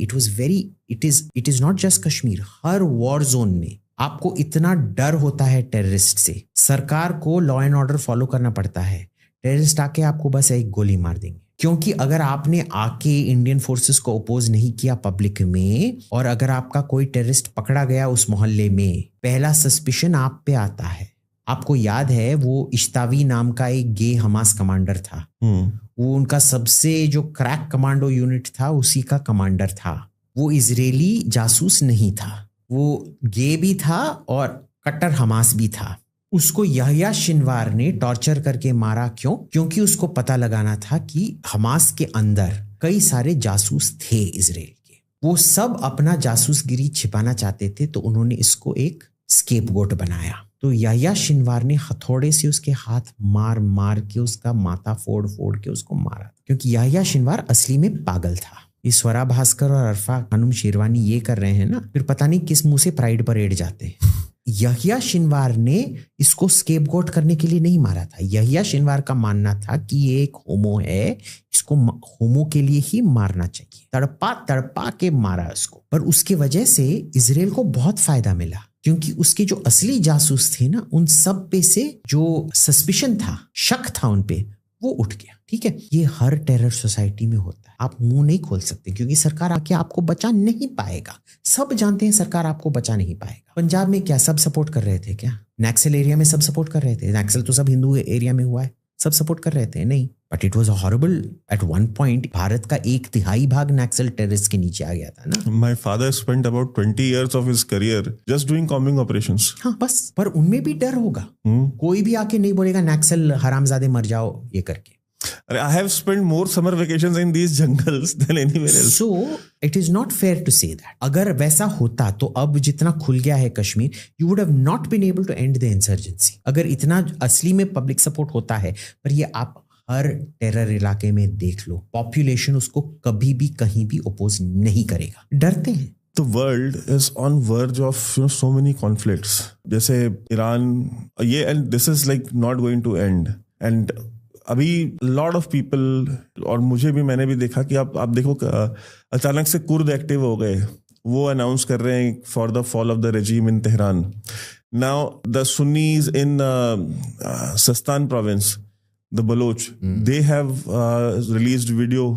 Speaker 1: It is not just Kashmir, her war zone में आपको इतना डर होता है टेररिस्ट से, सरकार को लॉ एंड ऑर्डर फॉलो करना पड़ता है, टेररिस्ट आके आपको बस एक गोली मार देंगे। क्योंकि अगर आपने आके इंडियन फोर्सेस को अपोज नहीं किया पब्लिक में, और अगर आपका कोई टेररिस्ट पकड़ा गया उस मोहल्ले में, पहला सस्पिशन आप पे आता है। आपको याद है वो इश्तावी नाम का एक गे हमास कमांडर था, वो उनका सबसे जो क्रैक कमांडो यूनिट था उसी का कमांडर था। वो इजरायली जासूस नहीं था, वो गे भी था और कट्टर हमास भी था। उसको यहया शिनवार ने टॉर्चर करके मारा। क्यों? क्योंकि उसको पता लगाना था कि हमास के अंदर कई सारे जासूस थे इजराइल के, वो सब अपना जासूसगिरी छिपाना चाहते थे, तो उन्होंने इसको एक स्केपगोट बनाया। तो यहया शिनवार ने हथौड़े से उसके हाथ मार मार के उसका माथा फोड़ फोड़ के उसको मारा, क्योंकि यहया शिनवार असली में पागल था। ये स्वरा भास्कर और अरफा खानुम शेरवानी ये कर रहे हैं ना, फिर पता नहीं किस मुंह से प्राइड परेड जाते हैं। यहया शिनवार ने इसको स्केपगोट करने के लिए नहीं मारा था। यहया शिनवार का मानना था कि ये एक होमो है, इसको होमो के लिए ही मारना चाहिए। तड़पा तड़पा के मारा उसको, पर उसके वजह से इजराइल को बहुत फायदा मिला, क्योंकि उसके जो असली जासूस थे ना, उन सब पे से जो सस्पिशन था, शक था उन पे, वो उठ गया। ठीक है, ये हर टेरर सोसाइटी में होता है। आप मुंह नहीं खोल सकते क्योंकि सरकार आके आपको बचा नहीं पाएगा। सब जानते हैं सरकार आपको बचा नहीं पाएगा। पंजाब में क्या सब सपोर्ट कर रहे थे? क्या नक्सल एरिया में सब सपोर्ट कर रहे थे? नक्सल तो सब हिंदू एरिया में हुआ है, सब सपोर्ट कर रहे थे? नहीं, but it was horrible. At one point Bharat का 1/3 भाग नक्सल टेररिस्ट के नीचे आ गया था ना।
Speaker 2: My father spent about 20 years of his career just doing combing operations.
Speaker 1: हाँ बस, पर उनमें भी डर होगा। कोई भी आके नहीं बोलेगा नक्सल हरामजादे मर जाओ ये करके।
Speaker 2: I have spent more summer vacations in these jungles than anywhere else.
Speaker 1: So it is not fair to say that. अगर वैसा होता तो अब जितना खुल गया है Kashmir, you would have not been able to end the insurgency. अगर इतना असली में पब्लिक सपोर्ट होता है, पर ये आप हर टेरर इलाके में देख लो, पॉपुलेशन उसको कभी भी कहीं भी अपोज नहीं करेगा, डरते हैं।
Speaker 2: The world is on verge of so many conflicts. जैसे ईरान ये, and this is like not going to end. And अभी लॉट ऑफ पीपल, और मुझे भी, मैंने भी देखा कि आप देखो अचानक से कुर्द एक्टिव हो गए, वो अनाउंस कर रहे हैं for the fall of the regime in Tehran. Now the Sunnis in Sistan province, the Baloch, they have released video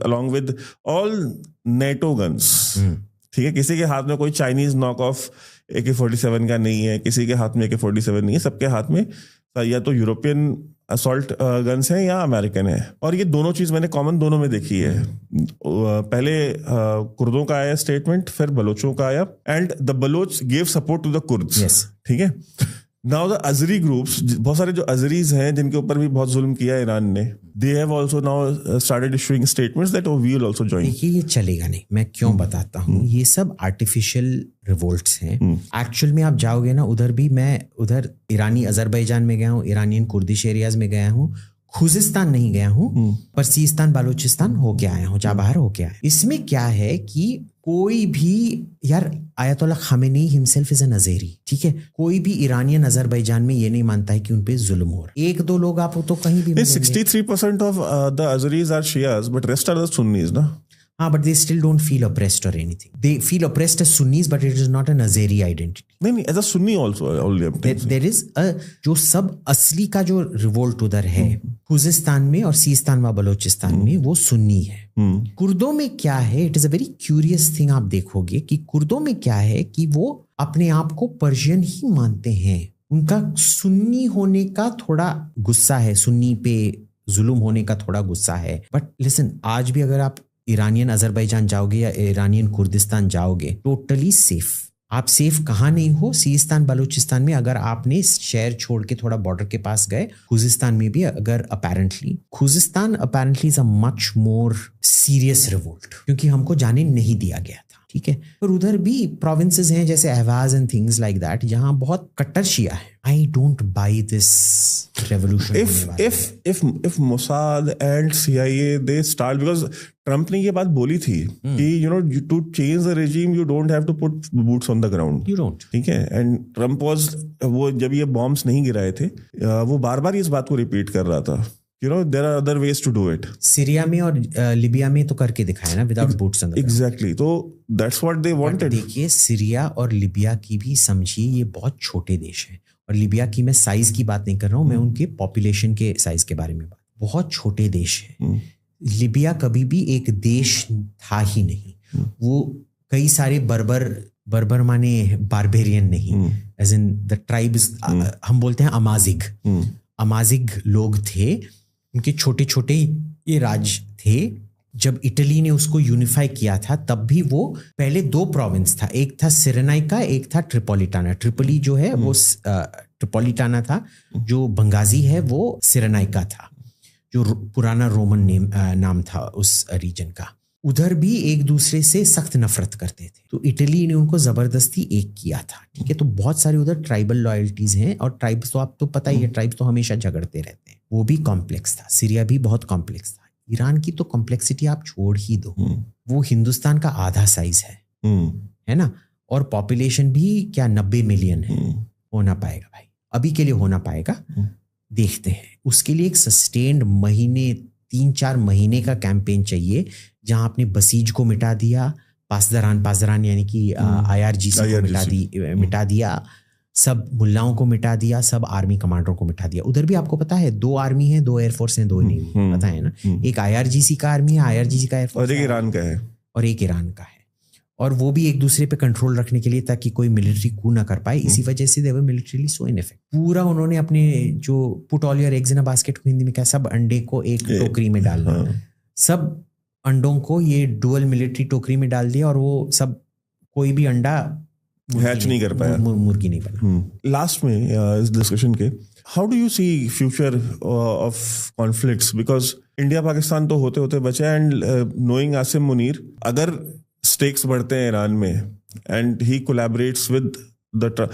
Speaker 2: along with all NATO guns. ठीक है, किसी के हाथ में कोई चाइनीज नॉक ऑफ AK-47 का नहीं है, किसी के हाथ में AK-47 नहीं है, सबके हाथ में या तो यूरोपियन असॉल्ट गन्स हैं या अमेरिकन है। और ये दोनों चीज मैंने कॉमन दोनों में देखी है। पहले कुर्दों का आया स्टेटमेंट, फिर बलोचों का आया, and the Baloch gave support to the Kurds. ठीक है, नाउ द अजरी ग्रुप्स, बहुत सारे जो अजरीज हैं जिनके ऊपर भी बहुत जुल्म किया ईरान ने, they have also now started issuing statements that we will also join.
Speaker 1: देखिए, ये चलेगा नहीं, मैं क्यों बताता हूँ। ये सब आर्टिफिशियल रिवोल्ट्स हैं। एक्चुअल में आप जाओगे ना, उधर भी मैं उधर ईरानी अजरबैजान में गया हूँ, ईरानियन कुर्दिश एरियाज में गया हूँ, खुजिस्तान नहीं गया हूँ, पर सीस्तान बालूचिस्तान होके आया हूँ, जहाँ बाहर होके आया। इसमें क्या है कि कोई भी, यार Ayatollah Khamenei himself is an Azeri, ठीक है, कोई भी ईरानियन अजरबैजान में ये नहीं मानता है कि उन पे जुल्म हो रहा है। एक दो लोग आप तो कहीं भी
Speaker 2: 63% of the Azeris are Shias, but rest are the Sunnis ना।
Speaker 1: हाँ, but they still don't feel oppressed or anything. They feel oppressed as Sunnis, but it is not an Azeri identity.
Speaker 2: नहीं, as a Sunni also only.
Speaker 1: There is a, जो सब असली का जो revolt उधर है, खुजिस्तान में और सीस्तान व बलोचिस्तान में, वो सुन्नी है। कुर्दों में क्या है, it is a very curious thing. आप देखोगे कि कुर्दों में क्या है कि वो अपने आप को पर्शियन ही मानते हैं। उनका सुन्नी होने का थोड़ा गुस्सा है, सुन्नी पे जुल्म होने का थोड़ा गुस्सा है। बट लिसन, आज भी अगर आप ईरानियन अजरबैजान जाओगे या ईरानियन कुर्दिस्तान जाओगे, टोटली सेफ। आप सेफ कहाँ नहीं हो, सीस्तान बलूचिस्तान में अगर आपने शहर छोड़ के थोड़ा बॉर्डर के पास गए, खुजिस्तान में भी अगर खुजिस्तान apparently is a much more serious revolt, क्योंकि हमको जाने नहीं दिया गया था। ठीक है, पर उधर भी प्रोविंसेस हैं जैसे Ahvaz and things like that, जहाँ बहुत कट्टर शिया है। I don't buy this revolution.
Speaker 2: If Mossad and CIA they start, because Trump ने ये बात बोली थी कि to change the regime you don't have to put boots on the ground.
Speaker 1: You don't.
Speaker 2: ठीक है. And Trump वो जब ये bombs नहीं गिराए थे वो बार-बार इस बात को रिपीट कर रहा था. There are other ways to do it.
Speaker 1: Syria में और लिबिया में तो करके दिखाया ना without boots on the ground.
Speaker 2: Exactly. तो that's what they wanted.
Speaker 1: देखिए सीरिया और लिबिया की भी समझिए ये बहुत छोटे देश हैं. और लिबिया की मैं साइज की बात नहीं कर रहा हूँ, मैं उनके पॉपुलेशन के साइज के बारे में बात. बहुत छोटे देश हैं. लिबिया कभी भी एक देश था ही नहीं. वो कई सारे बर्बर माने बारबेरियन नहीं, एज इन द ट्राइब्स, हम बोलते हैं अमाजिग लोग थे. उनके छोटे छोटे ये राज्य थे. जब इटली ने उसको यूनिफाई किया था तब भी वो पहले 2 प्रोविंस था, एक था सिरेनाइका, एक था ट्रिपोलिटाना. ट्रिपोली जो है वो ट्रिपोलिटाना था, जो बंगाजी है वो सिरेनाइका था, जो पुराना रोमन नाम था उस रीजन का. उधर भी एक दूसरे से सख्त नफरत करते थे, तो इटली ने उनको जबरदस्ती एक किया था. ठीक है, तो बहुत सारे उधर ट्राइबल लॉयल्टीज हैं. और ट्राइब्स तो आप तो पता ही है, ट्राइब्स तो हमेशा झगड़ते रहते हैं. वो भी कॉम्प्लेक्स था. सीरिया भी बहुत कॉम्प्लेक्स था. ईरान की तो कॉम्प्लेक्सिटी आप छोड़ ही दो. वो हिंदुस्तान का आधा साइज है ना. और पॉपुलेशन भी क्या 90 मिलियन है. हो ना पाएगा भाई, अभी के लिए हो ना पाएगा. देखते हैं. उसके लिए एक सस्टेन्ड 3-4 महीने का कैंपेन चाहिए, जहां आपने बसीज को मिटा दिया, पासदारान यानी कि IRGC को मिटा दिया, सब मुल्लाओं को मिटा दिया, सब आर्मी कमांडरों को मिटा दिया. उधर भी आपको पता है 2 आर्मी है, 2 एयरफोर्स हैं, 2 नेवी, पता है ना. एक IRGC का आर्मी है, IRGC का एयरफोर्स,
Speaker 2: और एक ईरान का है,
Speaker 1: और एक ईरान का है. और वो भी एक दूसरे पे कंट्रोल रखने के लिए, ताकि कोई मिलिट्री कू ना कर पाए. इसी वजह से दे वर मिलिटरीली सो इनइफेक्टिव. पूरा उन्होंने अपने जो put all your eggs in a basket को हिंदी में क्या, सब अंडे को एक टोकरी में डालना, सब अंडों को ये डुअल मिलिट्री टोकरी में डाल दिया, और वो सब कोई भी अंडा
Speaker 2: हैच नहीं कर पाया,
Speaker 1: मुर्गी नहीं बना.
Speaker 2: लास्ट में इस डिस्कशन के, how do you see future of conflicts, because India Pakistan तो होते होते बचे, एंड नोइंग आसिम मुनीर, अगर स्टेक्स बढ़ते हैं ईरान में एंड ही कोलैबोरेट्स विद द,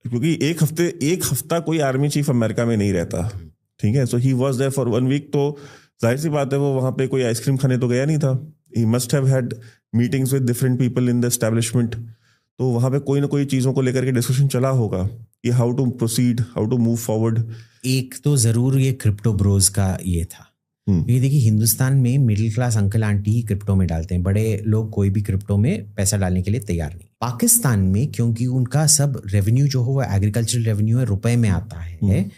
Speaker 2: क्योंकि एक हफ्ता कोई आर्मी चीफ अमेरिका में नहीं रहता. ठीक है, so he was there for 1 week. तो जाहिर सी बात है वो वहां पे कोई आइसक्रीम खाने तो गया नहीं था. He must have had meetings with different people in the establishment. तो वहां पे कोई ना कोई चीजों को लेकर के डिस्कशन चला होगा कि how to proceed, how to move forward.
Speaker 1: एक तो जरूर ये क्रिप्टो ब्रोज का ये था. ये देखिए, हिंदुस्तान में मिडिल क्लास अंकल आंटी ही क्रिप्टो में डालते हैं, बड़े लोग कोई भी क्रिप्टो में पैसा डालने के लिए तैयार नहीं. पाकिस्तान में क्योंकि उनका सब रेवेन्यू जो हो वो एग्रीकल्चरल रेवेन्यू है, रुपए में आता है,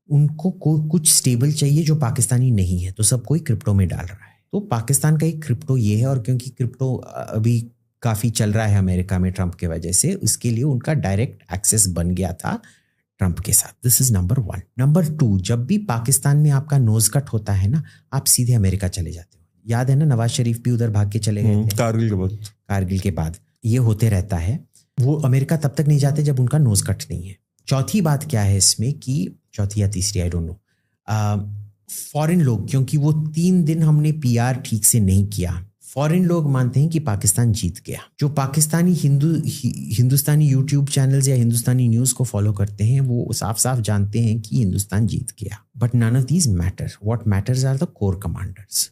Speaker 1: उनको कुछ स्टेबल चाहिए जो पाकिस्तानी नहीं है, तो सब कोई क्रिप्टो में डाल रहा है. तो पाकिस्तान का एक क्रिप्टो ये है. और क्योंकि क्रिप्टो अभी काफी चल रहा है अमेरिका में ट्रंप के वजह से, उसके लिए उनका डायरेक्ट एक्सेस बन गया था ट्रंप के साथ. This is number 1. नंबर 2, जब भी पाकिस्तान में आपका नोज कट होता है ना, आप सीधे अमेरिका चले जाते हो. याद है ना, नवाज शरीफ भी उधर भाग के चले गए थे कारगिल के बाद. ये होते रहता है. वो अमेरिका तब तक नहीं जाते जब उनका नोज कट नहीं है. चौथी बात क्या है इसमें, कि चौथी या तीसरी, आई डोंट नो, फॉरेन लोग, क्योंकि वो 3 दिन हमने PR ठीक से नहीं किया, फॉरेन लोग मानते हैं कि पाकिस्तान जीत गया. जो पाकिस्तानी हिंदुस्तानी यूट्यूब चैनल्स या हिंदुस्तानी न्यूज़ को फॉलो करते हैं, वो साफ साफ जानते हैं कि हिंदुस्तान जीत गया. But none of these matter. What matters are the core commanders.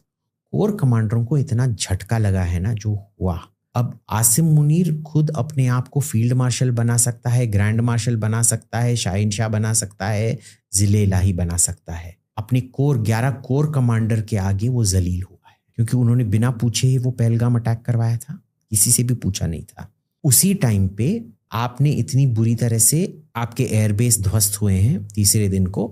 Speaker 1: Core कमांडरों को इतना झटका लगा है ना जो हुआ. अब आसिम मुनीर खुद अपने आप को फील्ड मार्शल बना सकता है, ग्रैंड मार्शल बना सकता है, शाहिनशाह बना सकता है, जिले इलाही बना सकता है. अपने 11 कोर कमांडर के आगे वो जलील हुआ है, क्योंकि उन्होंने बिना पूछे ही वो पहलगाम अटैक करवाया था. किसी से भी पूछा नहीं था. उसी टाइम पे आपने इतनी बुरी तरह से, आपके एयरबेस ध्वस्त हुए हैं तीसरे दिन को,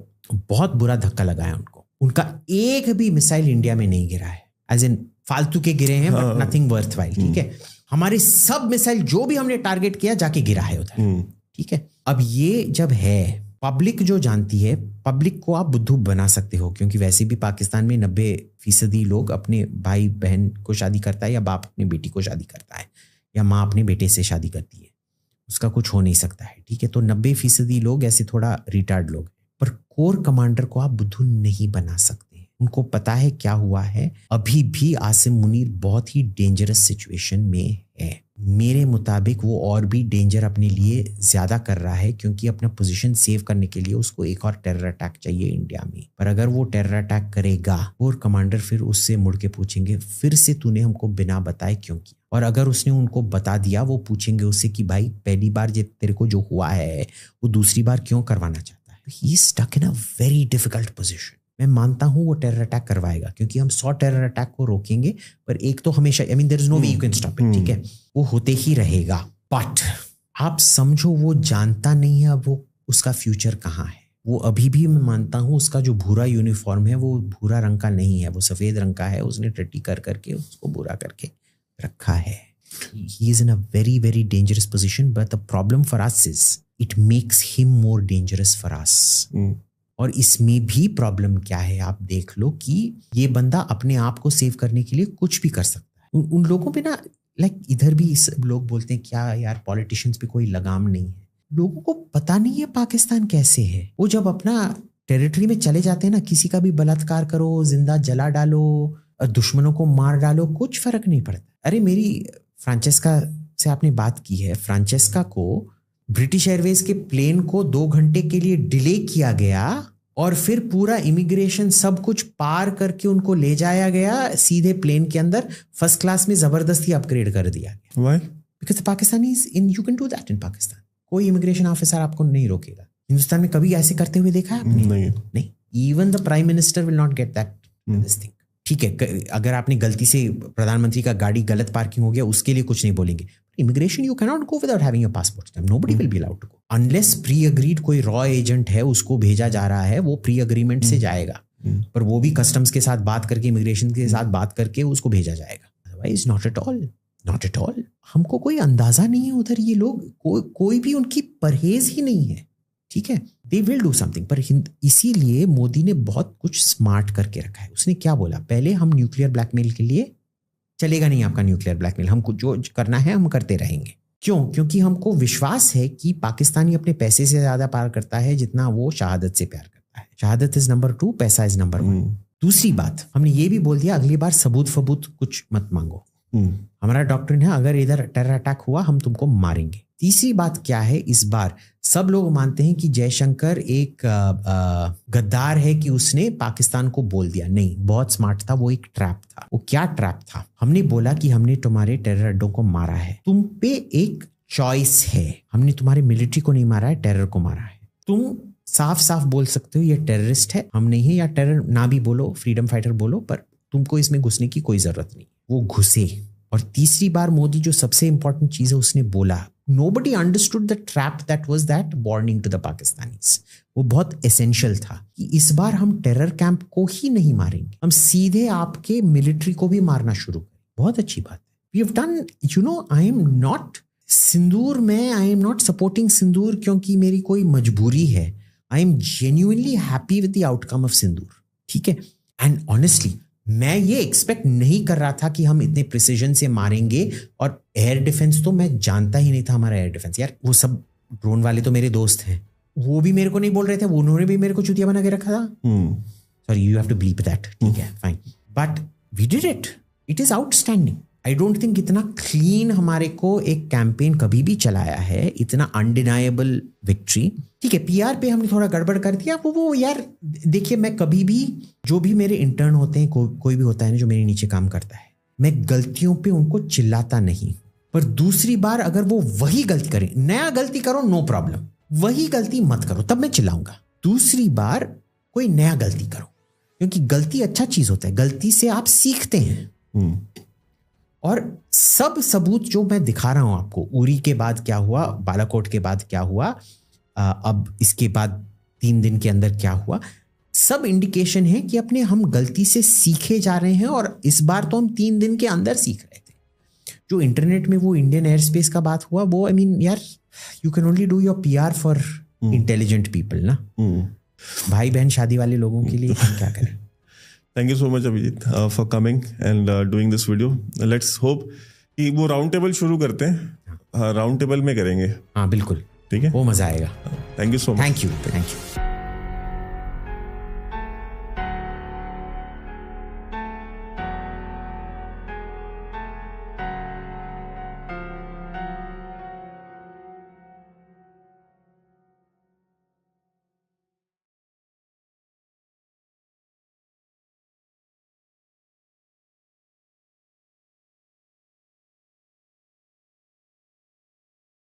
Speaker 1: बहुत बुरा धक्का लगाया उनको. उनका एक भी मिसाइल इंडिया में नहीं गिरा है, एज इन फालतू के गिरे हैं, बट नथिंग वर्थवाइल. ठीक है, हमारे सब मिसाइल जो भी हमने टारगेट किया जाके गिरा है उधर. ठीक है, अब ये जब है, पब्लिक जो जानती है, पब्लिक को आप बुद्धू बना सकते हो, क्योंकि वैसे भी पाकिस्तान में 90% लोग अपने भाई बहन को शादी करता है, या बाप अपनी बेटी को शादी करता है, या माँ अपने बेटे से शादी करती है. उसका कुछ हो नहीं सकता है. ठीक है, तो 90% लोग ऐसे थोड़ा रिटार्ड लोग. पर कोर कमांडर को आप बुद्धू नहीं बना सकते. उनको पता है क्या हुआ है. अभी भी आसिम मुनीर बहुत ही डेंजरस सिचुएशन में है. मेरे मुताबिक वो और भी डेंजर अपने लिए ज़्यादा कर रहा है, क्योंकि अपना पोजीशन सेव करने के लिए उसको एक और टेरर अटैक चाहिए इंडिया में। पर अगर वो टेरर अटैक करेगा और कमांडर फिर उससे मुड़ के पूछेंगे फिर से तूने हमको बिना बताए क्यों किया, और अगर उसने उनको बता दिया वो पूछेंगे उससे कि भाई पहली बार ये तेरे को जो हुआ है वो दूसरी बार क्यों करवाना चाहता है। He is stuck in a very difficult position. मैं मानता हूं वो टेरर अटैक करवाएगा, क्योंकि हम 100 टेरर अटैक को रोकेंगे, पर एक तो हमेशा, I mean there is no way you can stop it, ठीक है, वो होते ही रहेगा। बट आप समझो वो जानता नहीं है अब वो उसका फ्यूचर कहाँ है। वो अभी भी, मैं मानता हूं, उसका जो भूरा यूनिफॉर्म है वो भूरा रंग का नहीं है, वो सफेद रंग का है। उसने टट्टी कर करके उसको भूरा करके रखा है। He is in a very very dangerous position, but the problem for us is it makes him more dangerous for us. और इसमें भी प्रॉब्लम क्या है आप देख लो कि ये बंदा अपने आप को सेव करने के लिए कुछ भी कर सकता है। उन लोगों पे ना, लाइक इधर भी लोग बोलते हैं क्या यार पॉलिटिशियंस पे कोई लगाम नहीं है। लोगों को पता नहीं है पाकिस्तान कैसे है। वो जब अपना टेरिटरी में चले जाते हैं ना, किसी का भी बलात्कार करो, जिंदा जला डालो, दुश्मनों को मार डालो, कुछ फर्क नहीं पड़ता। अरे मेरी फ्रांचेस्का से आपने बात की है, फ्रांचेस्का को ब्रिटिश एयरवेज के प्लेन को 2 घंटे के लिए डिले किया गया और फिर पूरा इमिग्रेशन सब कुछ पार करके उनको ले जाया गया सीधे प्लेन के अंदर, फर्स्ट क्लास में जबरदस्ती अपग्रेड कर दिया गया।
Speaker 2: Why?
Speaker 1: Because the Pakistanis in you can do that in Pakistan. कोई इमिग्रेशन ऑफिसर आपको नहीं रोकेगा। हिंदुस्तान में कभी ऐसे करते हुए देखा है आपने? नहीं। Even the prime minister will not get that this thing. ठीक है, अगर आपने गलती से प्रधानमंत्री का गाड़ी गलत पार्किंग हो गया उसके लिए कुछ नहीं बोलेंगे। Immigration you can not go without having your passport stamp. Nobody will be allowed to go unless pre agreed कोई रॉ एजेंट है उसको भेजा जा रहा है, वो प्री अग्रीमेंट से जाएगा, पर वो भी कस्टम्स के साथ बात करके, इमिग्रेशन के साथ बात करके उसको भेजा जाएगा। Otherwise not at all, not at all. हमको कोई अंदाजा नहीं है उधर ये लोग, कोई भी उनकी परहेज ही नहीं है। ठीक है, दे विल डू समथिंग। पर इसीलिए मोदी ने बहुत कुछ स्मार्ट करके रखा है। उसने क्या बोला, पहले हम न्यूक्लियर ब्लैकमेल के लिए चलेगा नहीं आपका न्यूक्लियर ब्लैकमेल, हमको जो करना है हम करते रहेंगे। क्यों? क्योंकि हमको विश्वास है कि पाकिस्तानी अपने पैसे से ज्यादा प्यार करता है जितना वो शहादत से प्यार करता है। शहादत इज नंबर 2, पैसा इज नंबर 1। दूसरी बात, हमने ये भी बोल दिया अगली बार सबूत फबूत कुछ मत मांगो। हमारा डॉक्ट्रिन है अगर इधर टेरर अटैक हुआ हम तुमको मारेंगे। तीसरी बात क्या है, इस बार सब लोग मानते हैं कि जयशंकर एक गद्दार है कि उसने पाकिस्तान को बोल दिया। नहीं, बहुत स्मार्ट था, वो एक ट्रैप था। वो क्या ट्रैप था? हमने बोला कि हमने तुम्हारे टेरर अड्डों को मारा है, तुम पे एक चॉइस है, हमने तुम्हारे मिलिट्री को नहीं मारा है, टेरर को मारा है। तुम साफ साफ बोल सकते हो ये टेररिस्ट है, हम नहीं है, या टेरर ना भी बोलो, फ्रीडम फाइटर बोलो, पर तुमको इसमें घुसने की कोई जरूरत नहीं। वो घुसे। और तीसरी बार मोदी जो सबसे इंपॉर्टेंट चीज है उसने बोला, nobody understood the trap that was that warning to the Pakistanis। वो बहुत एसेंशियल था कि इस बार हम टेरर कैंप को ही नहीं मारेंगे, हम सीधे आपके मिलिट्री को भी मारना शुरू करें। बहुत अच्छी बात है। We have done, you know, I am not सिंदूर में, I am not supporting सिंदूर क्योंकि मेरी कोई मजबूरी है। I am genuinely happy with the outcome of सिंदूर। ठीक है, and honestly मैं ये एक्सपेक्ट नहीं कर रहा था कि हम इतने प्रिसीजन से मारेंगे। और एयर डिफेंस तो मैं जानता ही नहीं था हमारा एयर डिफेंस। यार वो सब ड्रोन वाले तो मेरे दोस्त हैं, वो भी मेरे को नहीं बोल रहे थे, उन्होंने भी मेरे को चुतिया बना के रखा था। Sorry, you have to bleep that. ठीक है, fine, but we did it, it is outstanding. I don't think इतना क्लीन हमारे को एक कैंपेन कभी भी चलाया है, इतना अनडिनाइबल विक्ट्री। ठीक है, पीआर पे हमने थोड़ा गड़बड़ कर दिया। वो यार देखिए, मैं कभी भी, जो भी मेरे इंटर्न होते हैं, कोई भी होता है ना जो मेरे नीचे काम करता है, मैं गलतियों पे उनको चिल्लाता नहीं। पर दूसरी बार अगर वो वही गलती करें, नया गलती करो नो प्रॉब्लम, वही गलती मत करो, तब मैं चिल्लाऊंगा। दूसरी बार कोई नया गलती करो, क्योंकि गलती अच्छा चीज होता है, गलती से आप सीखते हैं। और सब सबूत जो मैं दिखा रहा हूं आपको, उरी के बाद क्या हुआ, बालाकोट के बाद क्या हुआ, अब इसके बाद 3 दिन के अंदर क्या हुआ, सब इंडिकेशन है कि अपने हम गलती से सीखे जा रहे हैं। और इस बार तो हम 3 दिन के अंदर सीख रहे थे। जो इंटरनेट में वो इंडियन एयर स्पेस का बात हुआ, वो आई मीन यार, you can only do your PR for intelligent people ना। भाई बहन शादी वाले लोगों के लिए हम क्या करें।
Speaker 2: Thank you so much Abhijit for coming and doing this video. Let's hope कि वो राउंड टेबल शुरू करते हैं, राउंड टेबल में करेंगे।
Speaker 1: हाँ बिल्कुल,
Speaker 2: ठीक है,
Speaker 1: वो मजा आएगा।
Speaker 2: Thank you so much.
Speaker 1: Thank you.